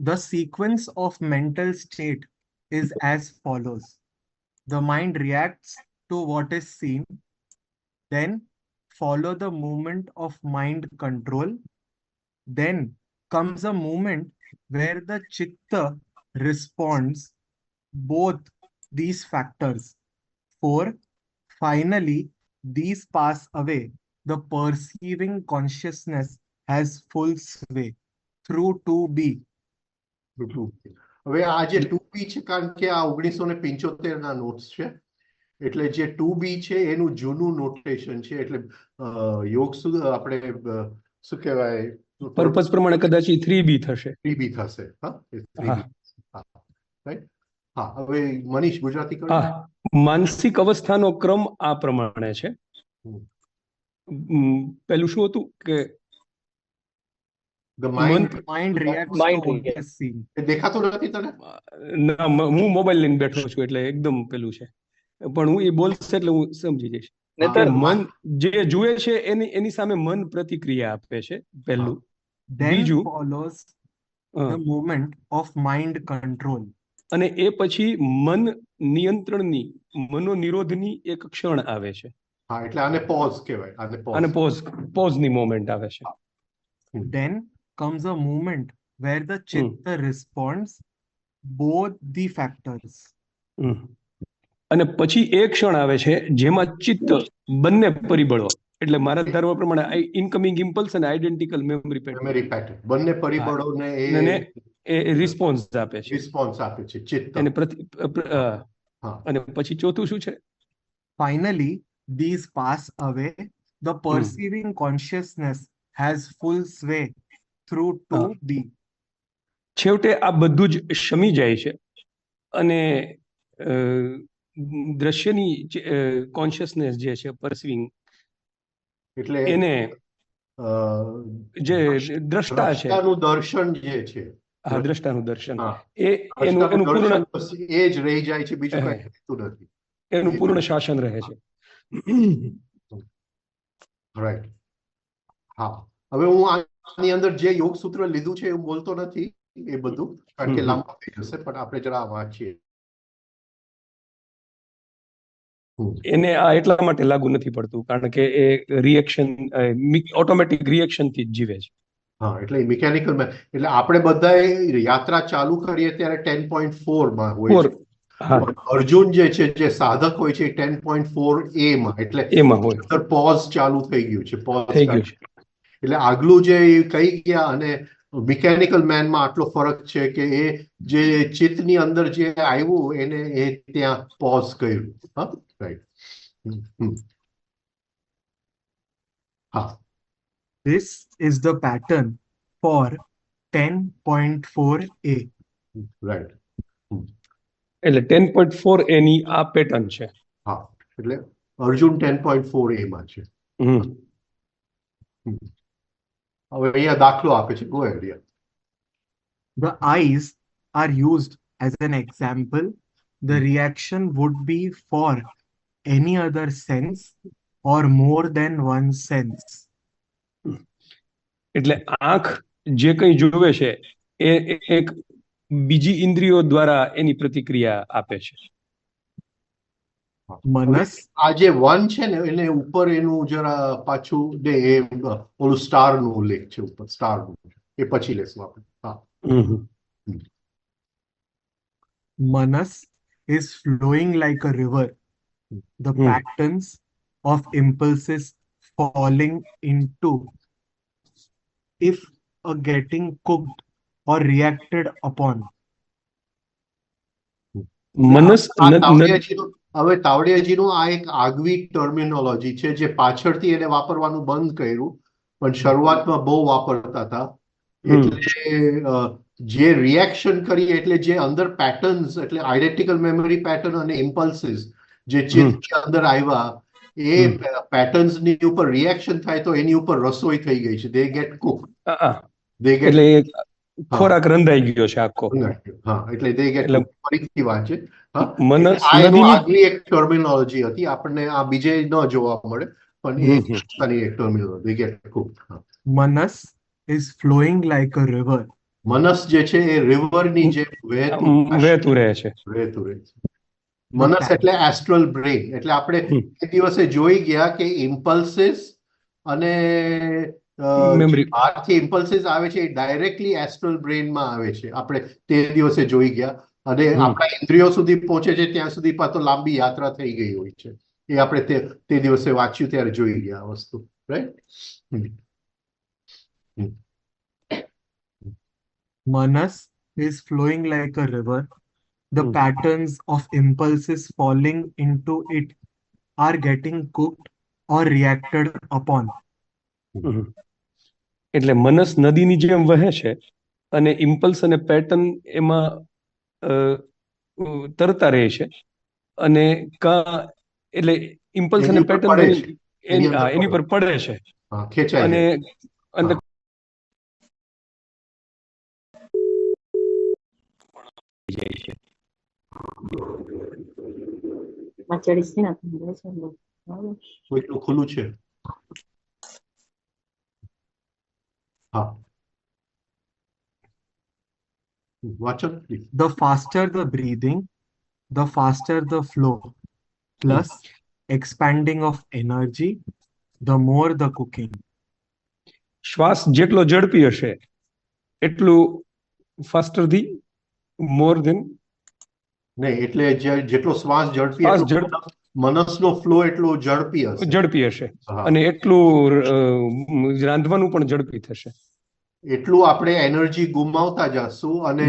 The sequence of mental state is as follows. The mind reacts to what is seen, then follow the movement of mind control. Then comes a moment where the chitta responds both these factors. 4. Finally, these pass away. The perceiving consciousness has full sway through 2B. હવે આ જે 2B છે, કારણ કે આ 1975 ના notes છે, એટલે જે 2B છે એનું જૂનું નોટેશન છે, એટલે યોગ આપણે શું કહેવાય, પર્પસ પ્રમાણે કદાચ 3B થશે. 3B થશે. હા, એ 3B. રાઈટ. હા, હવે મનીષ ગુજરાતી કરો. હા, માનસિક અવસ્થાનો ક્રમ આ પ્રમાણે છે. પેલું શું હતું કે The mind reacts to what is seen. દેખાતું નથી તને? ના, હું મોબાઈલ લઈને બેઠો છું એટલે એકદમ પેલું છે, પણ હું એ બોલશે એટલે હું સમજી જઈશ. મન જે જુએ છે એની સામે મન પ્રતિક્રિયા આપે છે, પહેલું. બીજું follows the movement of mind control. અને એ પછી મન નિયંત્રણની, મનોનિરોધની એક ક્ષણ આવે છે. હા, એટલે આને પોઝ કહેવાય. આને પોઝની મોમેન્ટ આવે છે. Then comes a moment where the chitta responds both the factors. અને પછી એ ક્ષણ આવે છે જેમાં ચિત્ત બંને પરિબળો, એટલે મારા ધારવા પ્રમાણે ઇનકમિંગ ઇમ્પલ્સ અને આઇડેન્ટિકલ મેમરી પેટર્ન, બંને પરિબળોને એ રિસ્પોન્સ આપે છે ચિત્ત. અને પછી ચોથું શું છે? Finally, these pass away. The perceiving consciousness has full sway through 2B. છેવટે આ બધું જ શમી જાય છે અને દ્રશ્યની કોન્શિયસનેસ જે છે, પરસીવિંગ, એટલે એને જે દ્રષ્ટા છે, દર્શન જે છે, હા, દ્રષ્ટાનું દર્શન, એનું પૂર્ણ એ જ રહી જાય છે, બીજું કંઈ થતું નથી. એનું પૂર્ણ શાસન રહે છે. રાઈટ. હા, હવે હું આની અંદર જે યોગ સૂત્ર લીધું છે એવું બોલતો નથી એ બધું, કારણ કે લાંબા થઈ જશે, પણ આપણે જરા વાંચીએ. એને આ એટલા માટે લાગુ નથી પડતું કારણ કે એ રિએક્શન, ઓટોમેટિક રિએક્શન થી જ જીવે છે. હા, એટલે મિકેનિકલ, એટલે આપણે બધા યાત્રા ચાલુ કરીએ ત્યારે 10.4 માં હોય છે. અર્જુન જે છે, જે સાધક હોય છે, 10.4A માં, એટલે એમાં હોય પોઝ ચાલુ થઈ ગયું છે. થઈ ગયું છે. એટલે આગલું જે કહી ગયા અને મિકેનિકલ મેનમાં આટલો ફરક છે કે એ જે ચિત્તની અંદર જે આવ્યું એને એ ત્યાં પોઝ કર્યું. હા, રાઈટ. હા, This is the pattern for 10.4A. Right. એટલે 10.4A ની આ પેટર્ન છે. હા, એટલે અર્જુન 10.4A માં છે. હવે અહીંયા દાખલો આપે છે. Go ahead. The eyes are used as an example. The reaction would be for any other sense or more than one sense. એટલે આંખ જે કંઈ જુએ છે એ એક બીજી ઇન્દ્રિયો દ્વારા એની પ્રતિક્રિયા આપે છે. મનસ, આ જે વન છે ને એને ઉપર એનું જરા પાછું દે, ઓલું સ્ટાર નું ઉલ્લેખ છે ઉપર, સ્ટાર નું, એ પછી લેશું આપણે. હા, Manas is flowing like a river. The patterns of impulses falling into, if a getting cooked or reacted upon. મનસ, હવે તાવડિયાજીનું આ એક આગવી ટર્મિનોલોજી છે જે પાછળથી એને વાપરવાનું બંધ કર્યું, પણ શરૂઆતમાં બહુ વાપરતા હતા. એટલે જે રિએક્શન કરી, એટલે જે અંદર પેટર્ન્સ, એટલે આઇડેન્ટિકલ મેમરી પેટર્ન અને ઇમ્પલ્સિસ જે ચિત્તની અંદર આવ્યા, એ પેટર્ન્સની ઉપર રિએક્શન થાય તો એની ઉપર રસોઈ થઈ ગઈ છે. દે ગેટ કુક, એટલે ખોરાક રંધાઈ ગયો છે આખો. હા, એટલે દે ગેટ કુક. ફરીથી વાંચે. આગલી એક ટર્મિનોલોજી હતી, આપણને આ બીજે ન જોવા મળે, પણ એ એક terminology. They gate Cook. Manas is flowing like a river. મનસ જે છે એ રિવરની જે વહેતું રહે છે. વહેતું રહે છે. મનસ એટલે એસ્ટ્રલ બ્રેઇન. એટલે આપણે એ દિવસે જોઈ ગયા કે ઇમ્પલ્સિસ અને Memory. બહારથી ઇમ્પલ્સિસ આવે છે એ ડાયરેક્ટલી એસ્ટ્રલ બ્રેઇનમાં આવે છે. આપણે તે દિવસે જોઈ ગયા અને આપણા ઇન્દ્રિયો સુધી પહોંચે છે ત્યાં સુધી પાછો લાંબી યાત્રા થઈ ગઈ હોય છે. એ આપણે તે દિવસે વાંચ્યું ત્યારે જોઈ ગયા આ વસ્તુ, right? Manas is flowing like a river. The patterns of impulses falling into it are getting cooked or reacted upon. એટલે મનસ નદીની જેમ વહે છે અને ઇમ્પલ્સ અને પેટર્ન એમાં તરતા રહે છે અને એટલે ઇમ્પલ્સ અને પેટર્ન એની પર પડે છે અને અંદર જાય છે. એટલું ખુલ્લું છે. હા, વાંચો please. The faster the breathing, the faster the flow, plus expanding of energy, the more the cooking. શ્વાસ જેટલો ઝડપી હશે એટલું ફાસ્ટર ધી મોર ધેન નહીં, એટલે જેટલો શ્વાસ ઝડપી મનસનો ફ્લો એટલો ઝડપી હશે અને એટલું રાંધવાનું પણ ઝડપી થશે. એટલું આપણે એનર્જી ગુમાવતા જશું અને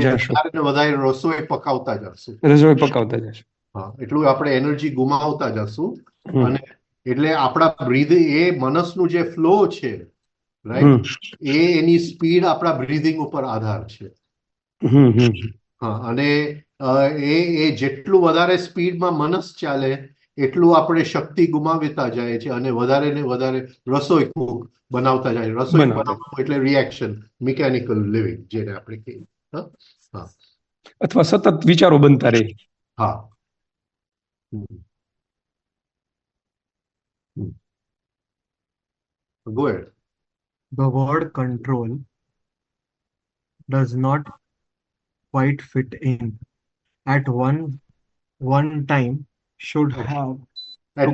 વધારે રસોઈ પકાવતા જશું. હા, એટલું આપણે એનર્જી ગુમાવતા જશું અને એટલે આપણા એ મનસનું જે ફ્લો છે, રાઈટ, એની સ્પીડ આપણા બ્રીધિંગ ઉપર આધાર છે. હા, અને એ જેટલું વધારે સ્પીડમાં મનસ ચાલે એટલું આપણે શક્તિ ગુમાવતા જાય છે અને વધારે ને વધારે રસોઈ બનાવતા જાય. રસોઈ બનાવવું એટલે રિએક્શન, મિકેનિકલ લિવિંગ જેને આપણે કહીએ. હા, અથવા સતત વિચારો બનતા રહે. હા. Go ahead. The word control does not quite fit in. At one time should have At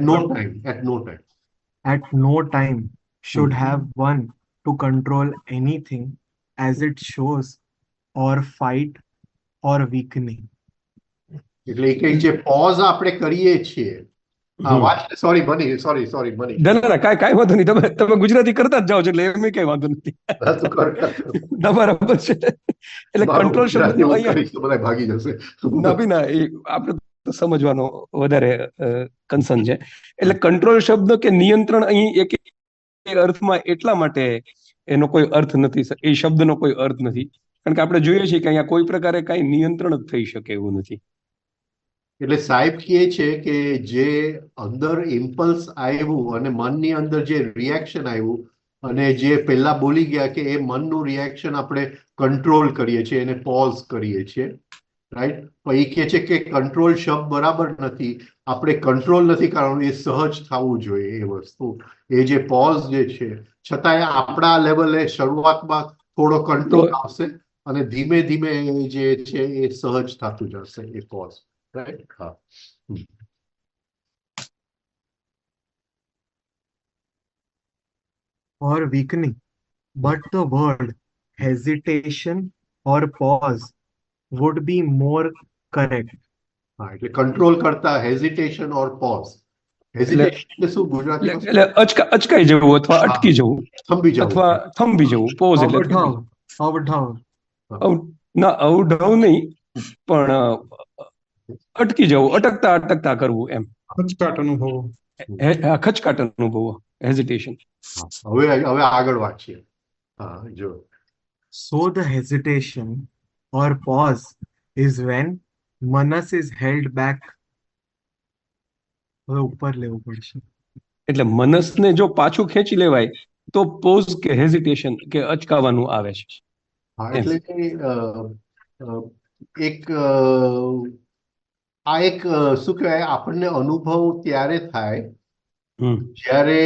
no time should have one to control anything as it shows or fight or weakening. એટલે કે જે pose આપણે કરીએ છીએ. Sorry બની. ના, કાંઈ વાંધો નહીં. તમે ગુજરાતી કરતા જ જાઓ છો એટલે એમ કઈ વાંધો નથી. બરાબર છે. એટલે કંટ્રોલ શબ્દ બધા ભાગી જશે. ના, આપણે સમજવાનો વધારે કન્સર્ન છે. એટલે કંટ્રોલ શબ્દ કે નિયંત્રણ અહીં એક અર્થમાં એટલા માટે એનો કોઈ અર્થ નથી, એ શબ્દનો કોઈ અર્થ નથી, કારણ કે આપણે જોઈએ છીએ કે અહીંયા કોઈ પ્રકારે કાંઈ નિયંત્રણ જ થઈ શકે એવું નથી. એટલે સાહેબ કહે છે કે જે અંદર ઇમ્પલ્સ આવ્યું અને મનની અંદર જે રિએક્શન આવ્યું અને જે પહેલા બોલી ગયા કે એ મનનું રિએક્શન આપણે કંટ્રોલ કરીએ છીએ, એને પોઝ કરીએ છીએ, રાઈટ. પણ એ કહે છે કે કંટ્રોલ શબ્દ બરાબર નથી. આપણે કંટ્રોલ નથી કરવાનું, એ સહજ થવું જોઈએ. એ વસ્તુ, એ જે પોઝ જે છે, છતાંય આપણા લેવલે શરૂઆતમાં થોડો કંટ્રોલ આવશે અને ધીમે ધીમે જે છે એ સહજ થતું જશે એ પોઝ, રાઈટ. હા. Or weakening, but the word hesitation or pause would be more correct. હા, એટલે કંટ્રોલ કરતા હેઝિટેશન ઓર પોઝ. હેઝિટેશન એટલે શું ગુજરાતીમાં? એટલે અચકાઈ જવું અથવા અટકી જવું, થંભી જવું અથવા થંભી જવું. પોઝ એટલે અવઢવ નહીં, પણ અટકી જવું, અટકતા કરવું, એમ. ખચકાટ અનુભવો, હેઝિટેશન. હવે આગળ વાંચીએ. હા, જો. So the hesitation or pause is when manas is held back. હવે ઉપર લેવું પડશે. એટલે મનસને જો પાછું ખેંચી લેવાય તો પોઝ કે હેઝિટેશન કે અચકાવાનું આવે છે. હા, એટલે એક શું કહેવાય, આપણને અનુભવ ત્યારે થાય જ્યારે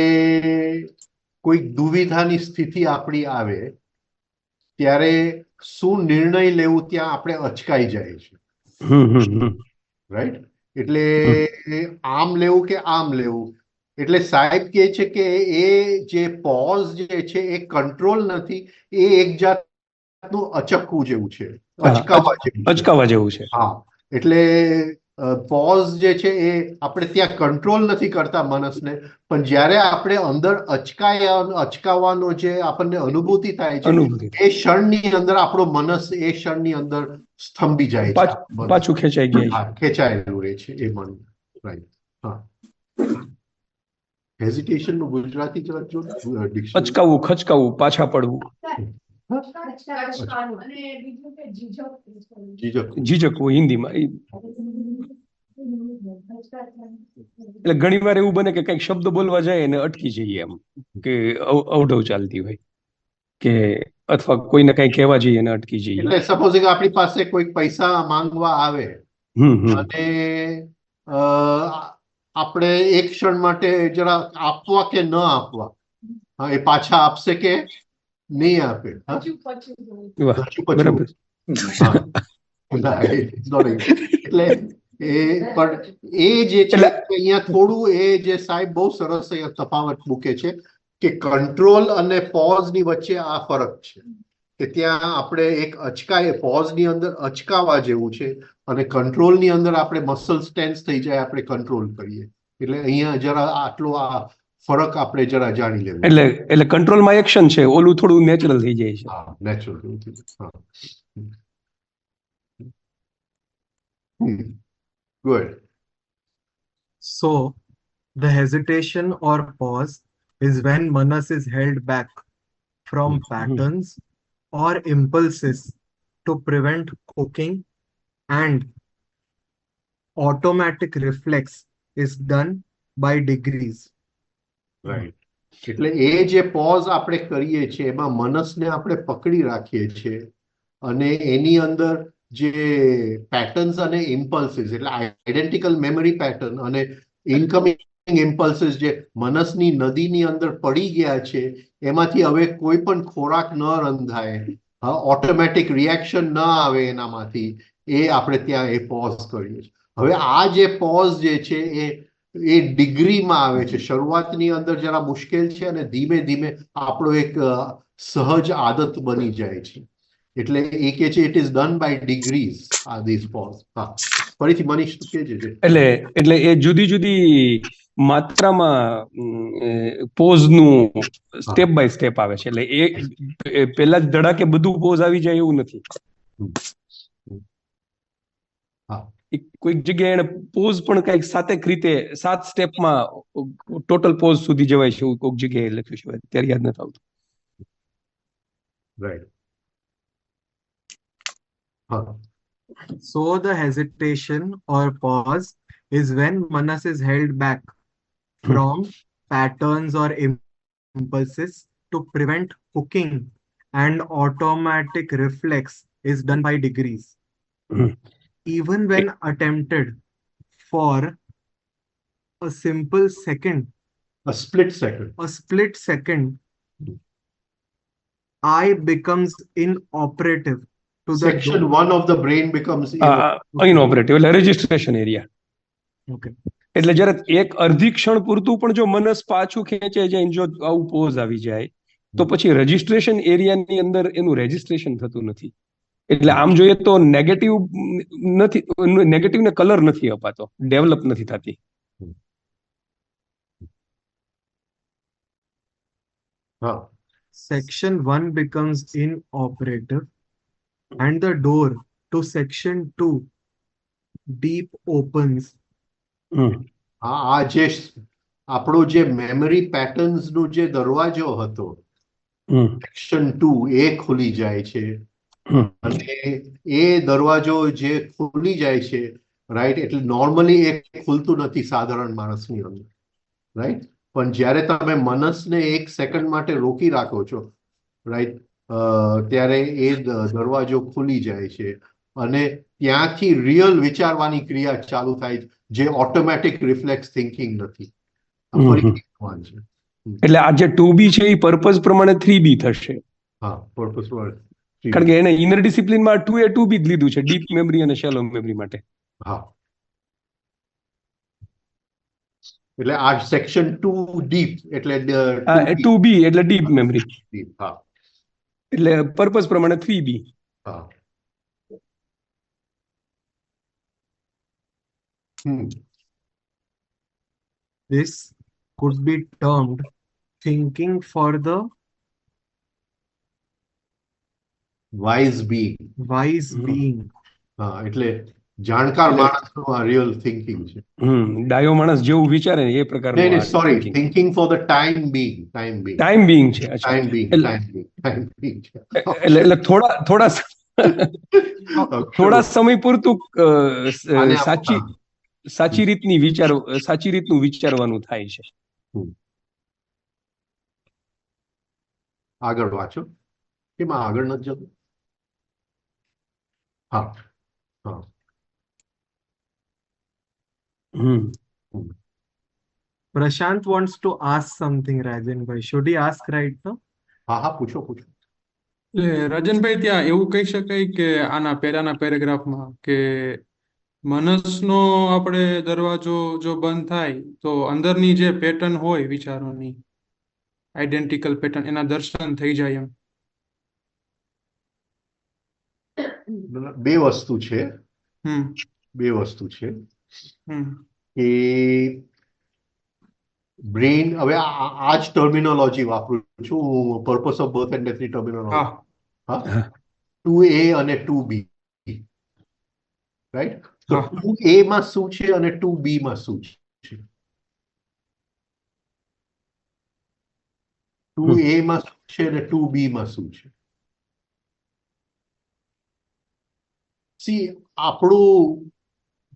કોઈ દુવિધાની સ્થિતિ આપણી આવે, ત્યારે શું નિર્ણય લેવું ત્યાં આપણે અચકાઈ જાય છે, રાઈટ? એટલે આમ લેવું કે આમ લેવું, એટલે સાહેબ કહે છે કે એ જે પોઝ જે છે એ કંટ્રોલ નથી, એ એક જાતનું અચકવું જેવું છે, અચકાવવા જેવું છે. અચકાવા જેવું છે. હા, એટલે પોઝ જે છે એ આપણે ત્યાં કંટ્રોલ નથી કરતા મનસને, પણ જ્યારે આપણે અંદર અચકાવવાનો જે આપણને અનુભૂતિ થાય છે, એ ક્ષણની અંદર આપણો મનસ એ ક્ષણની અંદર સ્તંભી જાય છે, પાછું ખેંચાઈ ગયા, ખેંચાયેલું રહે છે એ મન. રાઈટ. હા, હેઝિટેશન નું ગુજરાતી જરાક જો અચકાવું, ખચકાવું, પાછા પડવું, ઝીઝકવું હિન્દીમાં. એટલે ઘણી વાર એવું બને કે કઈક શબ્દ બોલવા જાય અને અટકી જઈએ, એમ કે અવઢવ ચાલતી હોય, કે અથવા કોઈને કઈ કહેવા જઈએ અને અટકી જઈએ. એટલે સપોઝિંગ આપણી પાસે કોઈ પૈસા માંગવા આવે અને આપણે એક ક્ષણ માટે જરા આપવા કે ન આપવા, એ પાછા આપશે કે નહીં આપે, એટલે પણ એ જે છે અહીંયા થોડું એ જે સાહેબ બહુ સરસ અહીંયા તફાવત મૂકે છે કે કંટ્રોલ અને પોઝ ની વચ્ચે આ ફરક છે, કે ત્યાં આપણે એક પોઝ ની અંદર અચકાવા જેવું છે અને કંટ્રોલ ની અંદર આપણે મસલ્સ ટેન્સ થઈ જાય, આપણે કંટ્રોલ કરીએ. એટલે અહીંયા જરા આટલો આ ફરક આપણે જરા જાણી લેવું. એટલે કંટ્રોલમાં એક્શન છે, ઓલું થોડું નેચરલ થઈ જાય છે. હા, નેચરલ થઈ જાય. Good. So, the hesitation or pause is when manas is held back from patterns or impulses to prevent cooking, and automatic reflex is done by degrees. Right. એટલે એ જે પોઝ આપણે કરીએ છીએ એમાં મનસને આપણે પકડી રાખીએ છીએ અને એની અંદર જે પેટર્ન્સ અને ઇમ્પલ્સિસ, એટલે આઈડેન્ટિકલ મેમરી પેટર્ન અને ઇનકમિંગ ઇમ્પલ્સિસ જે મનસની નદીની અંદર પડી ગયા છે, એમાંથી હવે કોઈ પણ ખોરાક ન રંધાય, ઓટોમેટિક રિએક્શન ન આવે એનામાંથી, એ આપણે ત્યાં એ પોઝ કરીએ છીએ. હવે આ જે પોઝ જે છે એ ડિગ્રીમાં આવે છે. શરૂઆતની અંદર જરા મુશ્કેલ છે અને ધીમે ધીમે આપણો એક સહજ આદત બની જાય છે. એટલે એ કે છે it is done by degrees આ ધીસ પોઝ. હા, ફરીથી મનીષ તું કહેજે. એટલે એ જુદી જુદી માત્રામાં પોઝ નું સ્ટેપ બાય સ્ટેપ આવે છે. એટલે એ પેલા જ ધડાકે બધું પોઝ આવી જાય એવું નથી. કોઈક જગ્યાએ એને પોઝ પણ કઈક 7 રીતે 7 સ્ટેપમાં ટોટલ પોઝ સુધી જવાય છે, એવું કોઈક જગ્યાએ લખ્યું છે, અત્યારે યાદ નથી આવતું. Right. So the hesitation or pause is when manas is held back from patterns or impulses to prevent cooking, and automatic reflex is done by degrees. Even when attempted for a simple second, a split second, I becomes inoperative. Section 1 of the brain becomes inoperative. એટલે registration area. Okay. એટલે જ્યારે એક અર્ધી ક્ષણ પૂરતું પણ જો મનસ પાછું ખેંચાઈ જાય, જો આવું પોઝ આવી જાય, તો પછી રજિસ્ટ્રેશન એરિયાની અંદર એનું રજિસ્ટ્રેશન થતું નથી. એટલે આમ જોઈએ તો નેગેટિવ ને કલર નથી અપાતો, ડેવલપ નથી થતી. Section 1 becomes inoperative and the door to section 2 deep opens. આ જે આપણો જે મેમરી પેટર્ન્સ નો જે દરવાજો હતો, સેક્શન 2 એ ખુલી જાય છે અને એ દરવાજો જે ખુલી જાય છે, રાઈટ, એટલે નોર્મલી એ ખુલતું નથી સાધારણ માણસની અંદર, રાઈટ. પણ જ્યારે તમે મનસને 1 સેકન્ડ માટે રોકી રાખો છો, રાઈટ, ત્યારે એ દરવાજો ખુલી જાય છે અને ત્યાંથી રિયલ વિચારવાની ક્રિયા ચાલુ થાય, જે ઓટોમેટિક રિફ્લેક્સ થિંકિંગ નથી. એટલે આ જે 2B છે એ પર્પઝ પ્રમાણે 3B થશે. હા, પર્પઝ પ્રમાણે કારણ કે એને ઇનર ડિસિપ્લિનમાં 2A 2B જ લીધું છે, ડીપ મેમરી અને શેલો મેમરી માટે. હા, એટલે આ સેક્શન 2 ડીપ એટલે 2B એટલે ડીપ મેમરી, ડીપ. હા એટલે પર્પઝ પ્રમાણે 3B. હા. This could be termed thinking for the wise be. wise being. હા, એટલે જાણકાર માણસનું આ રિયલ થિંકિંગ છે. ડાયો માણસ જેવું વિચારે ને એ પ્રકારનું નહીં, આ sorry, thinking. Thinking for the time Bing. Time Bing છે. અચ્છા, ટાઈમ બિંગ એટલે છે. એટલે થોડા સમય પૂરતું આને સાચી રીતનું વિચારવાનું થાય છે. આગળ વાંચો. એમાં આગળ નથી જતું. હા હા. Prashant wants to ask something, Rajan bhai. Should he ask right now? હા હા, પૂછો. રાજનભાઈ, ત્યાં એવું કહી શકાય કે આના પહેલાના પેરેગ્રાફમાં કે મનસનો આપણે દરવાજો જો બંધ થાય તો અંદરની જે પેટર્ન હોય વિચારોની આઈડેન્ટિકલ પેટર્ન એના દર્શન થઈ જાય એમ. બે વસ્તુ છે કે બ્રેઇન, હવે આ જ ટર્મિનોલોજી વાપરું છું હું, પર્પસ ઓફ બર્થ એન્ડ ડેથની ટર્મિનોલોજી. હા, 2A અને 2B, રાઈટ? તો 2A માં શું છે અને 2B માં શું છે? 2A માં શું છે અને 2B માં શું છે? સી, આપણું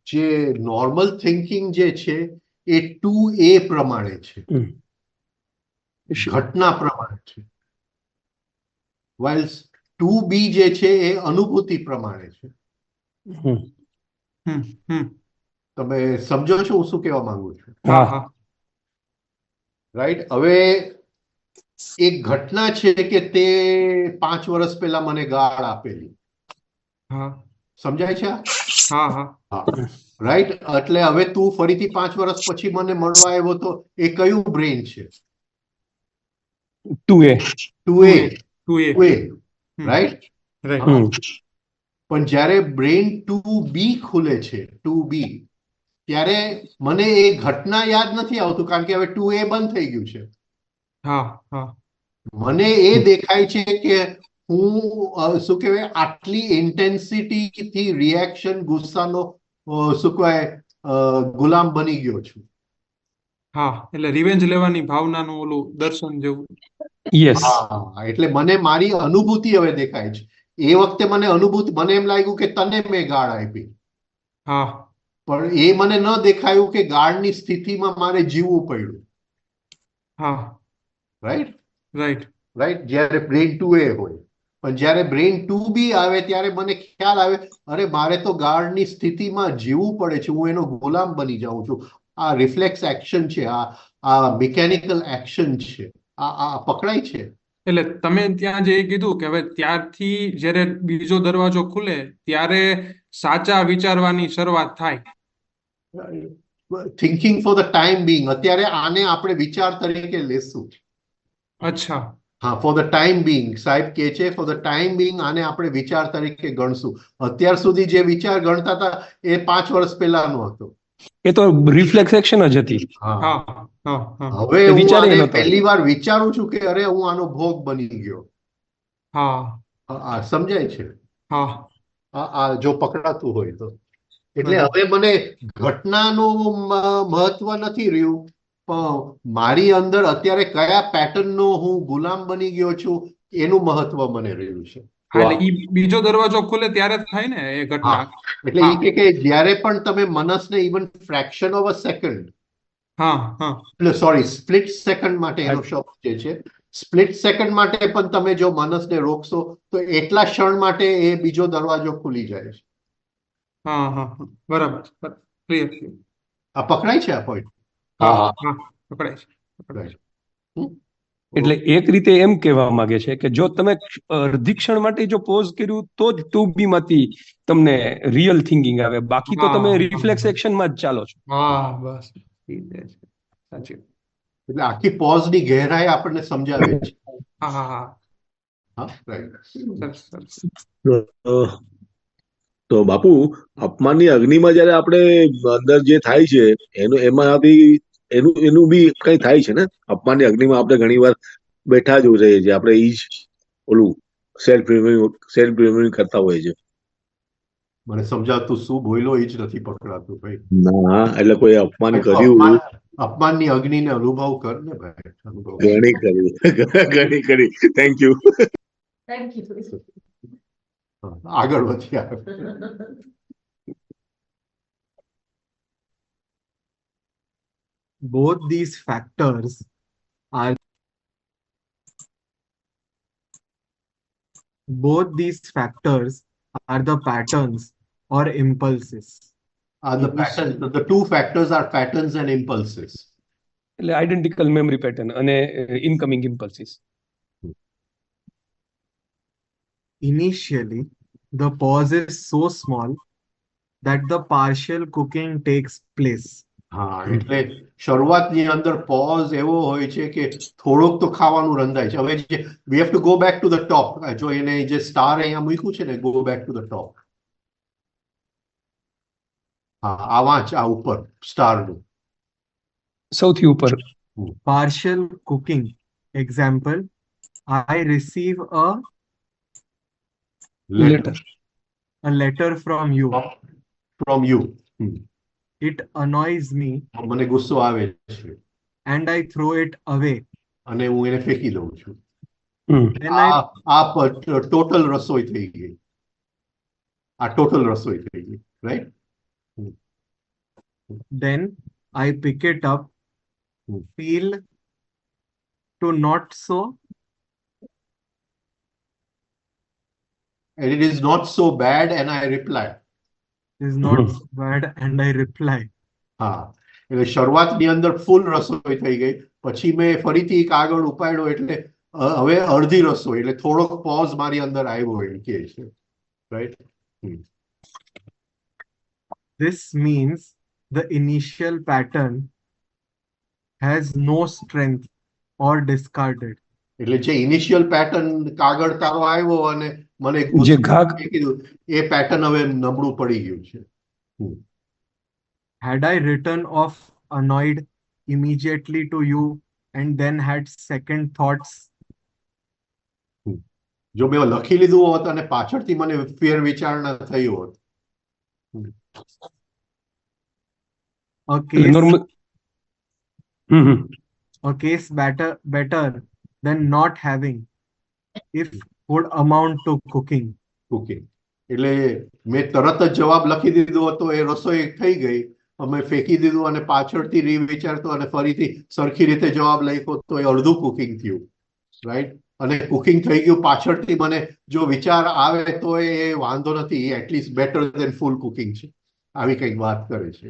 જે નોર્મલ થિંકિંગ જે છે એ 2A પ્રમાણે છે, ઘટના પ્રમાણે છે, વાઇલ્સ 2B જે છે એ અનુભૂતિ પ્રમાણે છે. તમે સમજો છો હું શું કહેવા માંગુ છું? રાઈટ. હવે એક ઘટના છે કે તે 5 વર્ષ પહેલા મને ગાળ આપેલી. સમજાય છે? હા, રાઈટ. એટલે હવે તું ફરીથી 5 વર્ષ પછી મને મળવા આવ્યો તો એ કયું બ્રેઇન છે? 2A, right. પણ જ્યારે બ્રેઇન 2B ખુલે છે, 2B, ત્યારે મને એ ઘટના યાદ નથી આવતું કારણ કે હવે 2A બંધ થઈ ગયું છે. મને એ દેખાય છે કે હું શું કહેવાય, આટલી ઇન્ટેન્સિટીથી રિએક્શન, ગુસ્સાનો શું કહેવાય, ગુલામ બની ગયો છું. એટલે રિવેન્જ લેવાની ભાવનાનું ઓલું દર્શન જેવું. હા, એટલે મને મારી અનુભૂતિ હવે દેખાય છે. એ વખતે મને એમ લાગ્યું કે તને મેં ગાળ આપી. પણ એ મને ન દેખાયું કે ગાળની સ્થિતિમાં મારે જીવવું પડ્યું. રાઈટ. જ્યારે બ્રેઇન 2A હોય, પણ જ્યારે બ્રેઇન 2B આવે ત્યારે મને ખ્યાલ આવે, અરે મારે તો ગાળની સ્થિતિમાં જીવવું પડે છે, હું એનો ગુલામ બની જાઉં છું. આ રિફ્લેક્સ એક્શન છે, આ મિકેનિકલ એક્શન છે, આ પકડાય છે. એટલે તમે ત્યાં જે કીધું કે હવે ત્યારથી જ્યારે બીજો દરવાજો ખુલે ત્યારે સાચા વિચારવાની શરૂઆત થાય. Thinking for the time Bing, અત્યારે આને આપણે વિચાર તરીકે લેશું. અચ્છા. હા, ફોર ધ ટાઈમ બિંગ, સાહેબ કે છે ફોર ધ ટાઈમ બિંગ આને આપણે વિચાર તરીકે ગણશું. અત્યાર સુધી જે વિચાર ગણતા હતા એ 5 વર્ષ પહેલાનો હતો. એ તો રિફ્લેક્સ એક્શન જ હતી. હવે હું આને પહેલી વાર વિચારું છું કે અરે હું આનો ભોગ બની ગયો. સમજાય છે? આ જો પકડાતું હોય તો. એટલે હવે મને ઘટનાનું મહત્વ નથી રહ્યું, પણ મારી અંદર અત્યારે કયા પેટર્નનો હું ગુલામ બની ગયો છું એનું મહત્વ મને રહ્યું છે. એટલે બીજો દરવાજો ખુલે ત્યારે થાય ને એ ઘટના. એટલે એ કે જ્યારે પણ તમે મનસને even fraction of a second, sorry, split second માટે એનો શબ્દ જે છે, સ્પ્લિટ સેકન્ડ માટે પણ તમે જો મનસને રોકશો તો એટલા ક્ષણ માટે એ બીજો દરવાજો ખુલી જાય છે. બરાબર. આ પકડાય છે આ પોઈન્ટ? પકડાય છે. એટલે એક રીતે એમ કહેવા માંગે છે કે જો તમે અડધી ક્ષણ માટે જો પોઝ કર્યું તો જ ટુ બી માંથી તમને રિયલ થિંકિંગ આવે, બાકી તો તમે રિફ્લેક્સ એક્શનમાં જ ચાલો છો. હા બસ ઈ જ છે. સાચી વાત. એટલે આખી પોઝની ગહેરાઈ આપણને સમજાવે છે. હા હા હા હા, right. સરસ સરસ. તો બાપુ, અપમાનની અગ્નિમાં જયારે આપણે અંદર જે થાય છે એમાં બી એનું બી કઈ થાય છે ને? અપમાનની અગ્નિમાં આપણે ઘણી વાર બેઠા જ રહીએ છીએ, આપણે ઈ જ ઓલું સેલ્ફ રિવ્યુ કરતા હોય છે. મને સમજાતું શું બોલ્યો એ જ નથી પકડાતું ભાઈ. ના, એટલે કોઈ અપમાન ભાઈ, તું કર્યું, અપમાનની અગ્નિને અનુભવ કર ને ભાઈ. અનુભવ કર. ઘણી કરી. Thank you. હા, આગળ વધ્યા. Both these factors are the patterns or impulses. The two factors are patterns and impulses. એટલે આઈડેન્ટિકલ મેમરી પેટર્ન અને incoming impulses. Initially, the pause is so small that the partial cooking takes place. હા, એટલે શરૂઆતની અંદર pose એવો હોય છે કે થોડોક તો ખાવાનું રંધાય છે. હવે we have to go back to the top. જો એને જે સ્ટાર અહીંયા મૂક્યું છે ને, go back to the top. હા, આ વાંચ, આ ઉપર સ્ટારનું. સૌથી ઉપર. Partial cooking. Example, I receive a letter from you. From you. It annoys me મને ગુસ્સો આવે છે and I throw it away. અને હું એને ફેંકી દઉં છું. Then આ ટોટલ રસોઈ થઈ ગઈ. આ ટોટલ રસોઈ થઈ ગઈ, right? Then I pick it up, feel to not so, And it is not so bad and I reply. is not so bad and I reply. હા, એટલે શરૂઆતની અંદર ફૂલ રસોઈ થઈ ગઈ, પછી મેં ફરીથી એક આગળ ઉપાડ્યો, એટલે હવે અડધી રસોઈ, એટલે થોડોક પોઝ મારી અંદર આવ્યો એમ કે છે, right? This means the initial pattern has no strength or discarded. એટલે જે ઇનિશિયલ પેટર્ન કાગળ તારો આવ્યો અને મને જે ઘા કીધું, એ પેટર્ન હવે નબળું પડી ગયું છે. Had I written off annoyed immediately to you and then had second thoughts, જો મેં લખી લીધું હોત અને પાછળથી મને ફેર વિચારણા થઈ હોત. a case normal. a case better than not having, if would amount to cooking. Okay, એટલે મેં તરત જ જવાબ લખી દીધો હતો, એ રસોઈ થઈ ગઈ, અમે ફેંકી દીધું અને પાછળથી વિચારતો અને ફરીથી સરખી રીતે જવાબ લખ્યો તો એ અડધું કુકિંગ થયું, રાઈટ? અને કુકિંગ થઈ ગયું, પાછળથી મને જો વિચાર આવે તો એ વાંધો નથી, એટલીસ્ટ બેટર દેન ફૂલ કુકિંગ છે. આવી કંઈક વાત કરે છે.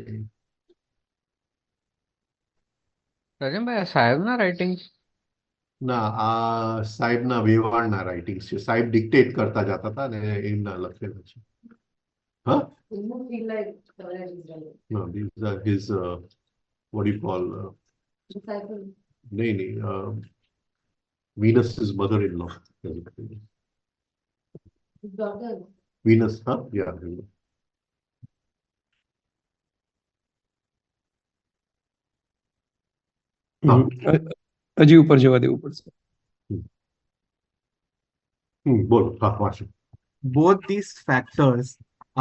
રજનભાઈ, આ સાહેબના રાઇટિંગ? ના, આ સાહેબના વેવાણના રાઇટિંગ્સ છે. સાહેબ ડિક્ટેટ કરતા જતા હતા ને એમના લખેલા છે. હા, no, these are his what do you call नहीं Venus' mother-in-law. Venus, huh? Yeah. હજી ઉપર જવા દેવું પડશે. બોલો, હા, વાંચો. Both these factors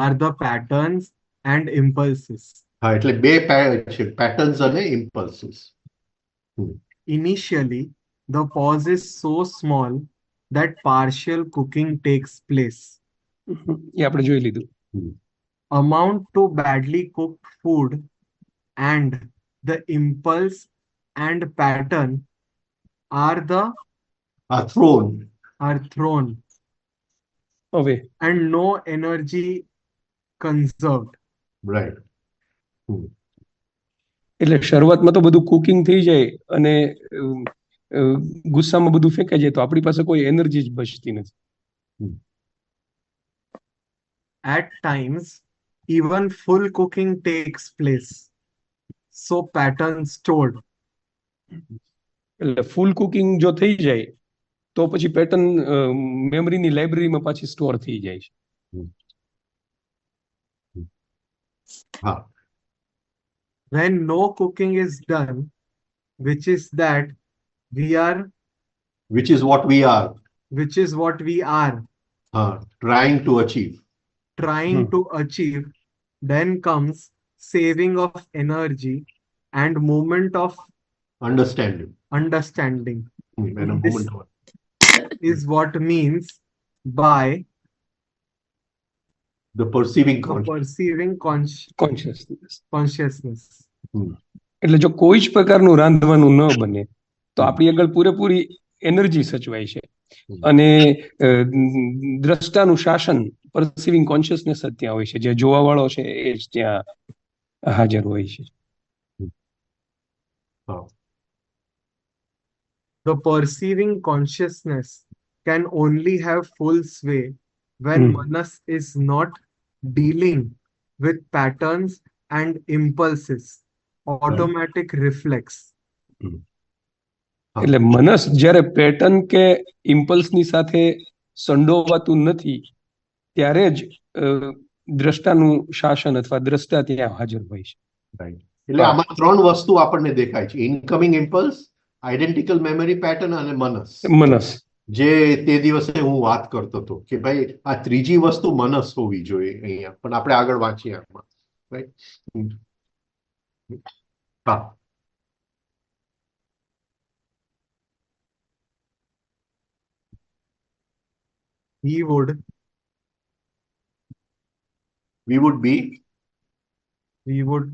are the patterns and impulses. હા, એટલે બે છે, પેટર્ન્સ અને impulses. Initially, the pause is so small that partial cooking takes place. એ આપણે જોઈ લીધું. Amount to badly cooked food, and the impulse and pattern are thrown હવે and no energy conserved. Right. એટલે શરૂઆતમાં તો બધું કુકિંગ થઈ જાય અને ગુસ્સામાં બધું ફેંકાઈ જાય તો આપણી પાસે કોઈ એનર્જી જ બચતી નથી. At times, even full cooking takes place. So patterns stored. એટલે ફૂલ કુકિંગ જો થઈ જાય તો પછી પેટર્ન મેમરીની લાઇબ્રેરીમાં પાછી સ્ટોર થઈ જાય છે. હા, When no cooking is done, which is that we are, which is what we are trying to achieve. trying to achieve, then comes saving of energy and moment of Understanding. understanding And a This- moment of is what means by the perceiving conscious. perceiving consciousness. consciousness. એટલે જો કોઈ જ પ્રકારનું રાંધવાનું ન બને તો આપણી આગળ પૂરેપૂરી એનર્જી સચવાય છે અને દ્રષ્ટાનું શાસન પરસીવિંગ કોન્શિયસનેસ જ ત્યાં હોય છે, જે જોવા વાળો છે એ જ ત્યાં હાજર હોય છે. The perceiving consciousness can only have full sway when Manas is not dealing with patterns and impulses, automatic reflex. એટલે મનસ જ્યારે પેટર્ન કે ઇમ્પલ્સની સાથે સંડોવાતું નથી ત્યારે જ દ્રષ્ટાનું શાસન અથવા દ્રષ્ટા ત્યાં હાજર હોય છે. Right. એટલે આમાં ત્રણ વસ્તુ આપણને દેખાય છે: incoming impulse, identical memory pattern અને મનસ. મનસ જે તે દિવસે હું વાત કરતો હતો કે ભાઈ આ ત્રીજી વસ્તુ મનસ હોવી જોઈએ અહીંયા, પણ આપણે આગળ વાંચીએ આમાં. રાઈટ. હા, We would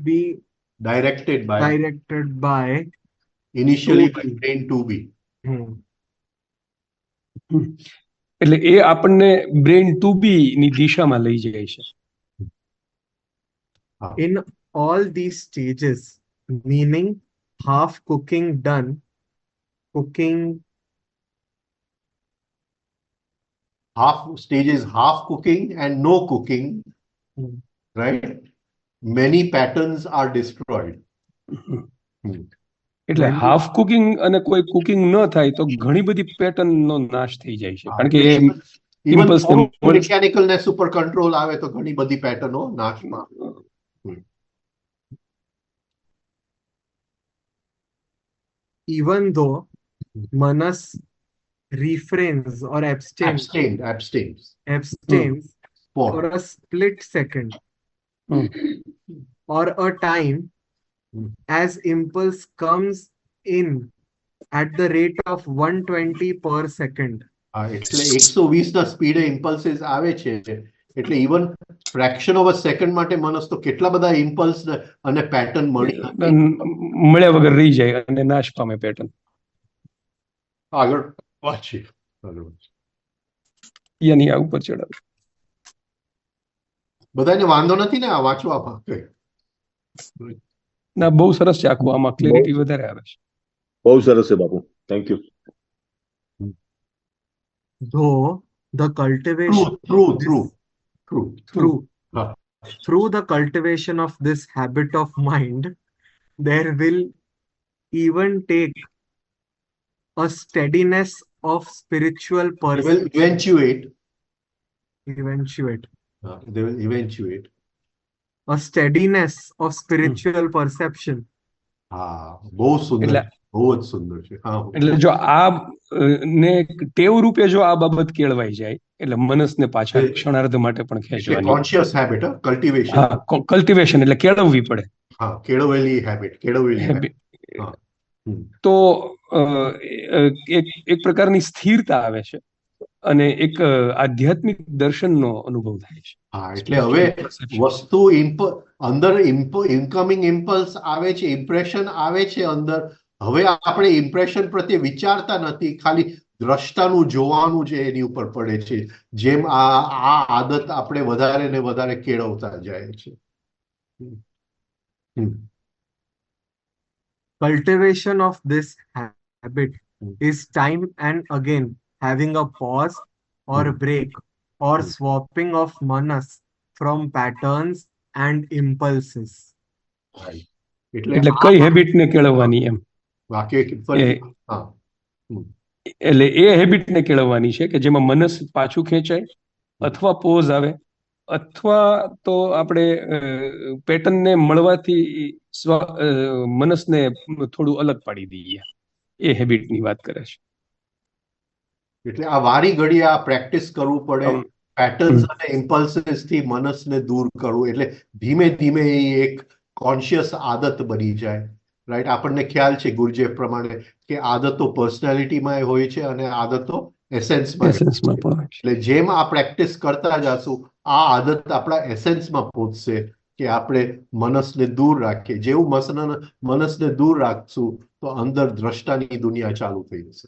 be directed by To initially by be. brain to be. એટલે એ આપણને બ્રેન ટુ બી ની દિશામાં લઈ જાય છે. In all these stages, meaning half cooking done, Half stages, half cooking and no cooking, right? Many patterns are destroyed. એટલે half cooking અને કોઈ કુકિંગ ન થાય તો ઘણી બધી પેટર્ન નો નાશ થઈ જાય છે, કારણ કે Even impulse ને mechanicalness ઉપર કંટ્રોલ આવે તો ઘણી બધી પેટર્નો નાશમાં. even though Manas refrains or abstains Abstains for for a split second or a time as impulse comes in at the rate of 120 per second. એટલે 120 ના સ્પીડે ઇમ્પલ્સીસ આવે છે, એટલે even fraction of a second માટે મનસ તો કેટલા બધા ઇમ્પલ્સ અને પેટર્ન મળ્યા વગર રહી જાય અને નાશ પામે પેટર્ન. આગળ વાંચીએ. યાની આ ઉપર ચડાવે. બધાને વાંધો નથી ને આ વાંચવામાં? ના, બહુ સરસ છે આખું, આમાં ક્લેરિટી વધારે આવે છે. બહુ સરસ છે બાપુ, thank you. Though the cultivation through the cultivation of this habit of mind, there will even take a steadiness of spiritual They will perception. They will eventuate. A steadiness of spiritual perception. હા, બહુ સુંદર, બહુ જ સુંદર છે. એટલે જો આ ને ટેવ રૂપે જો આ બાબત કેળવાઈ જાય એટલે મનસને પાછા ક્ષણાર્ધ માટે પણ ખેંચવાની. Conscious habit, cultivation. હા, કલ્ટિવેશન એટલે કેળવવી પડે. હા, કેળવેલી હેબિટ. તો એક પ્રકારની સ્થિરતા આવે છે અને એક આધ્યાત્મિક દર્શનનો અનુભવ થાય છે. હા, એટલે હવે વસ્તુ અંદર ઇનકમિંગ ઇમ્પલ્સ આવે છે, ઇમ્પ્રેશન આવે છે અંદર. હવે આપણે ઇમ્પ્રેશન પ્રત્યે વિચારતા નથી, ખાલી દ્રષ્ટાનું જોવાનું જે એની ઉપર પડે છે, જેમ આ આદત આપણે વધારે ને વધારે કેળવતા જાય છે. Cultivation of this habit is time and again having a pause or break or swapping of manas from patterns and impulses. Right. એટલે એટલે આ કઈ હેબિટને કેળવવાની એમ વાક્ય ફરી હા એટલે એ હેબિટને કેળવવાની છે કે જેમાં મનસ પાછું ખેંચાય અથવા પોઝ આવે અથવા તો આપણે પેટર્નને મળવાથી મનસને થોડું અલગ પાડી દઈએ એ હેબિટની વાત કરે છે. એટલે આ વારી ઘડી આ પ્રેક્ટિસ કરવું પડે, પેટર્ન્સ અને ઇમ્પલ્સિસ થી મનસને દૂર કરવું, એટલે ધીમે ધીમે એ એક કોન્શિયસ આદત બની જાય. રાઈટ, આપણને ખ્યાલ છે ગુરુજીએફ પ્રમાણે કે આદતો પર્સનાલિટીમાં હોય છે અને આદતો એસેન્સમાં. એટલે જેમ આ પ્રેક્ટિસ કરતા જશું આ આદત આપણા એસેન્સમાં પહોંચશે કે આપણે મનસને દૂર રાખીએ. જેવું મનસને દૂર રાખશું તો અંદર દ્રષ્ટાની દુનિયા ચાલુ થઈ જશે.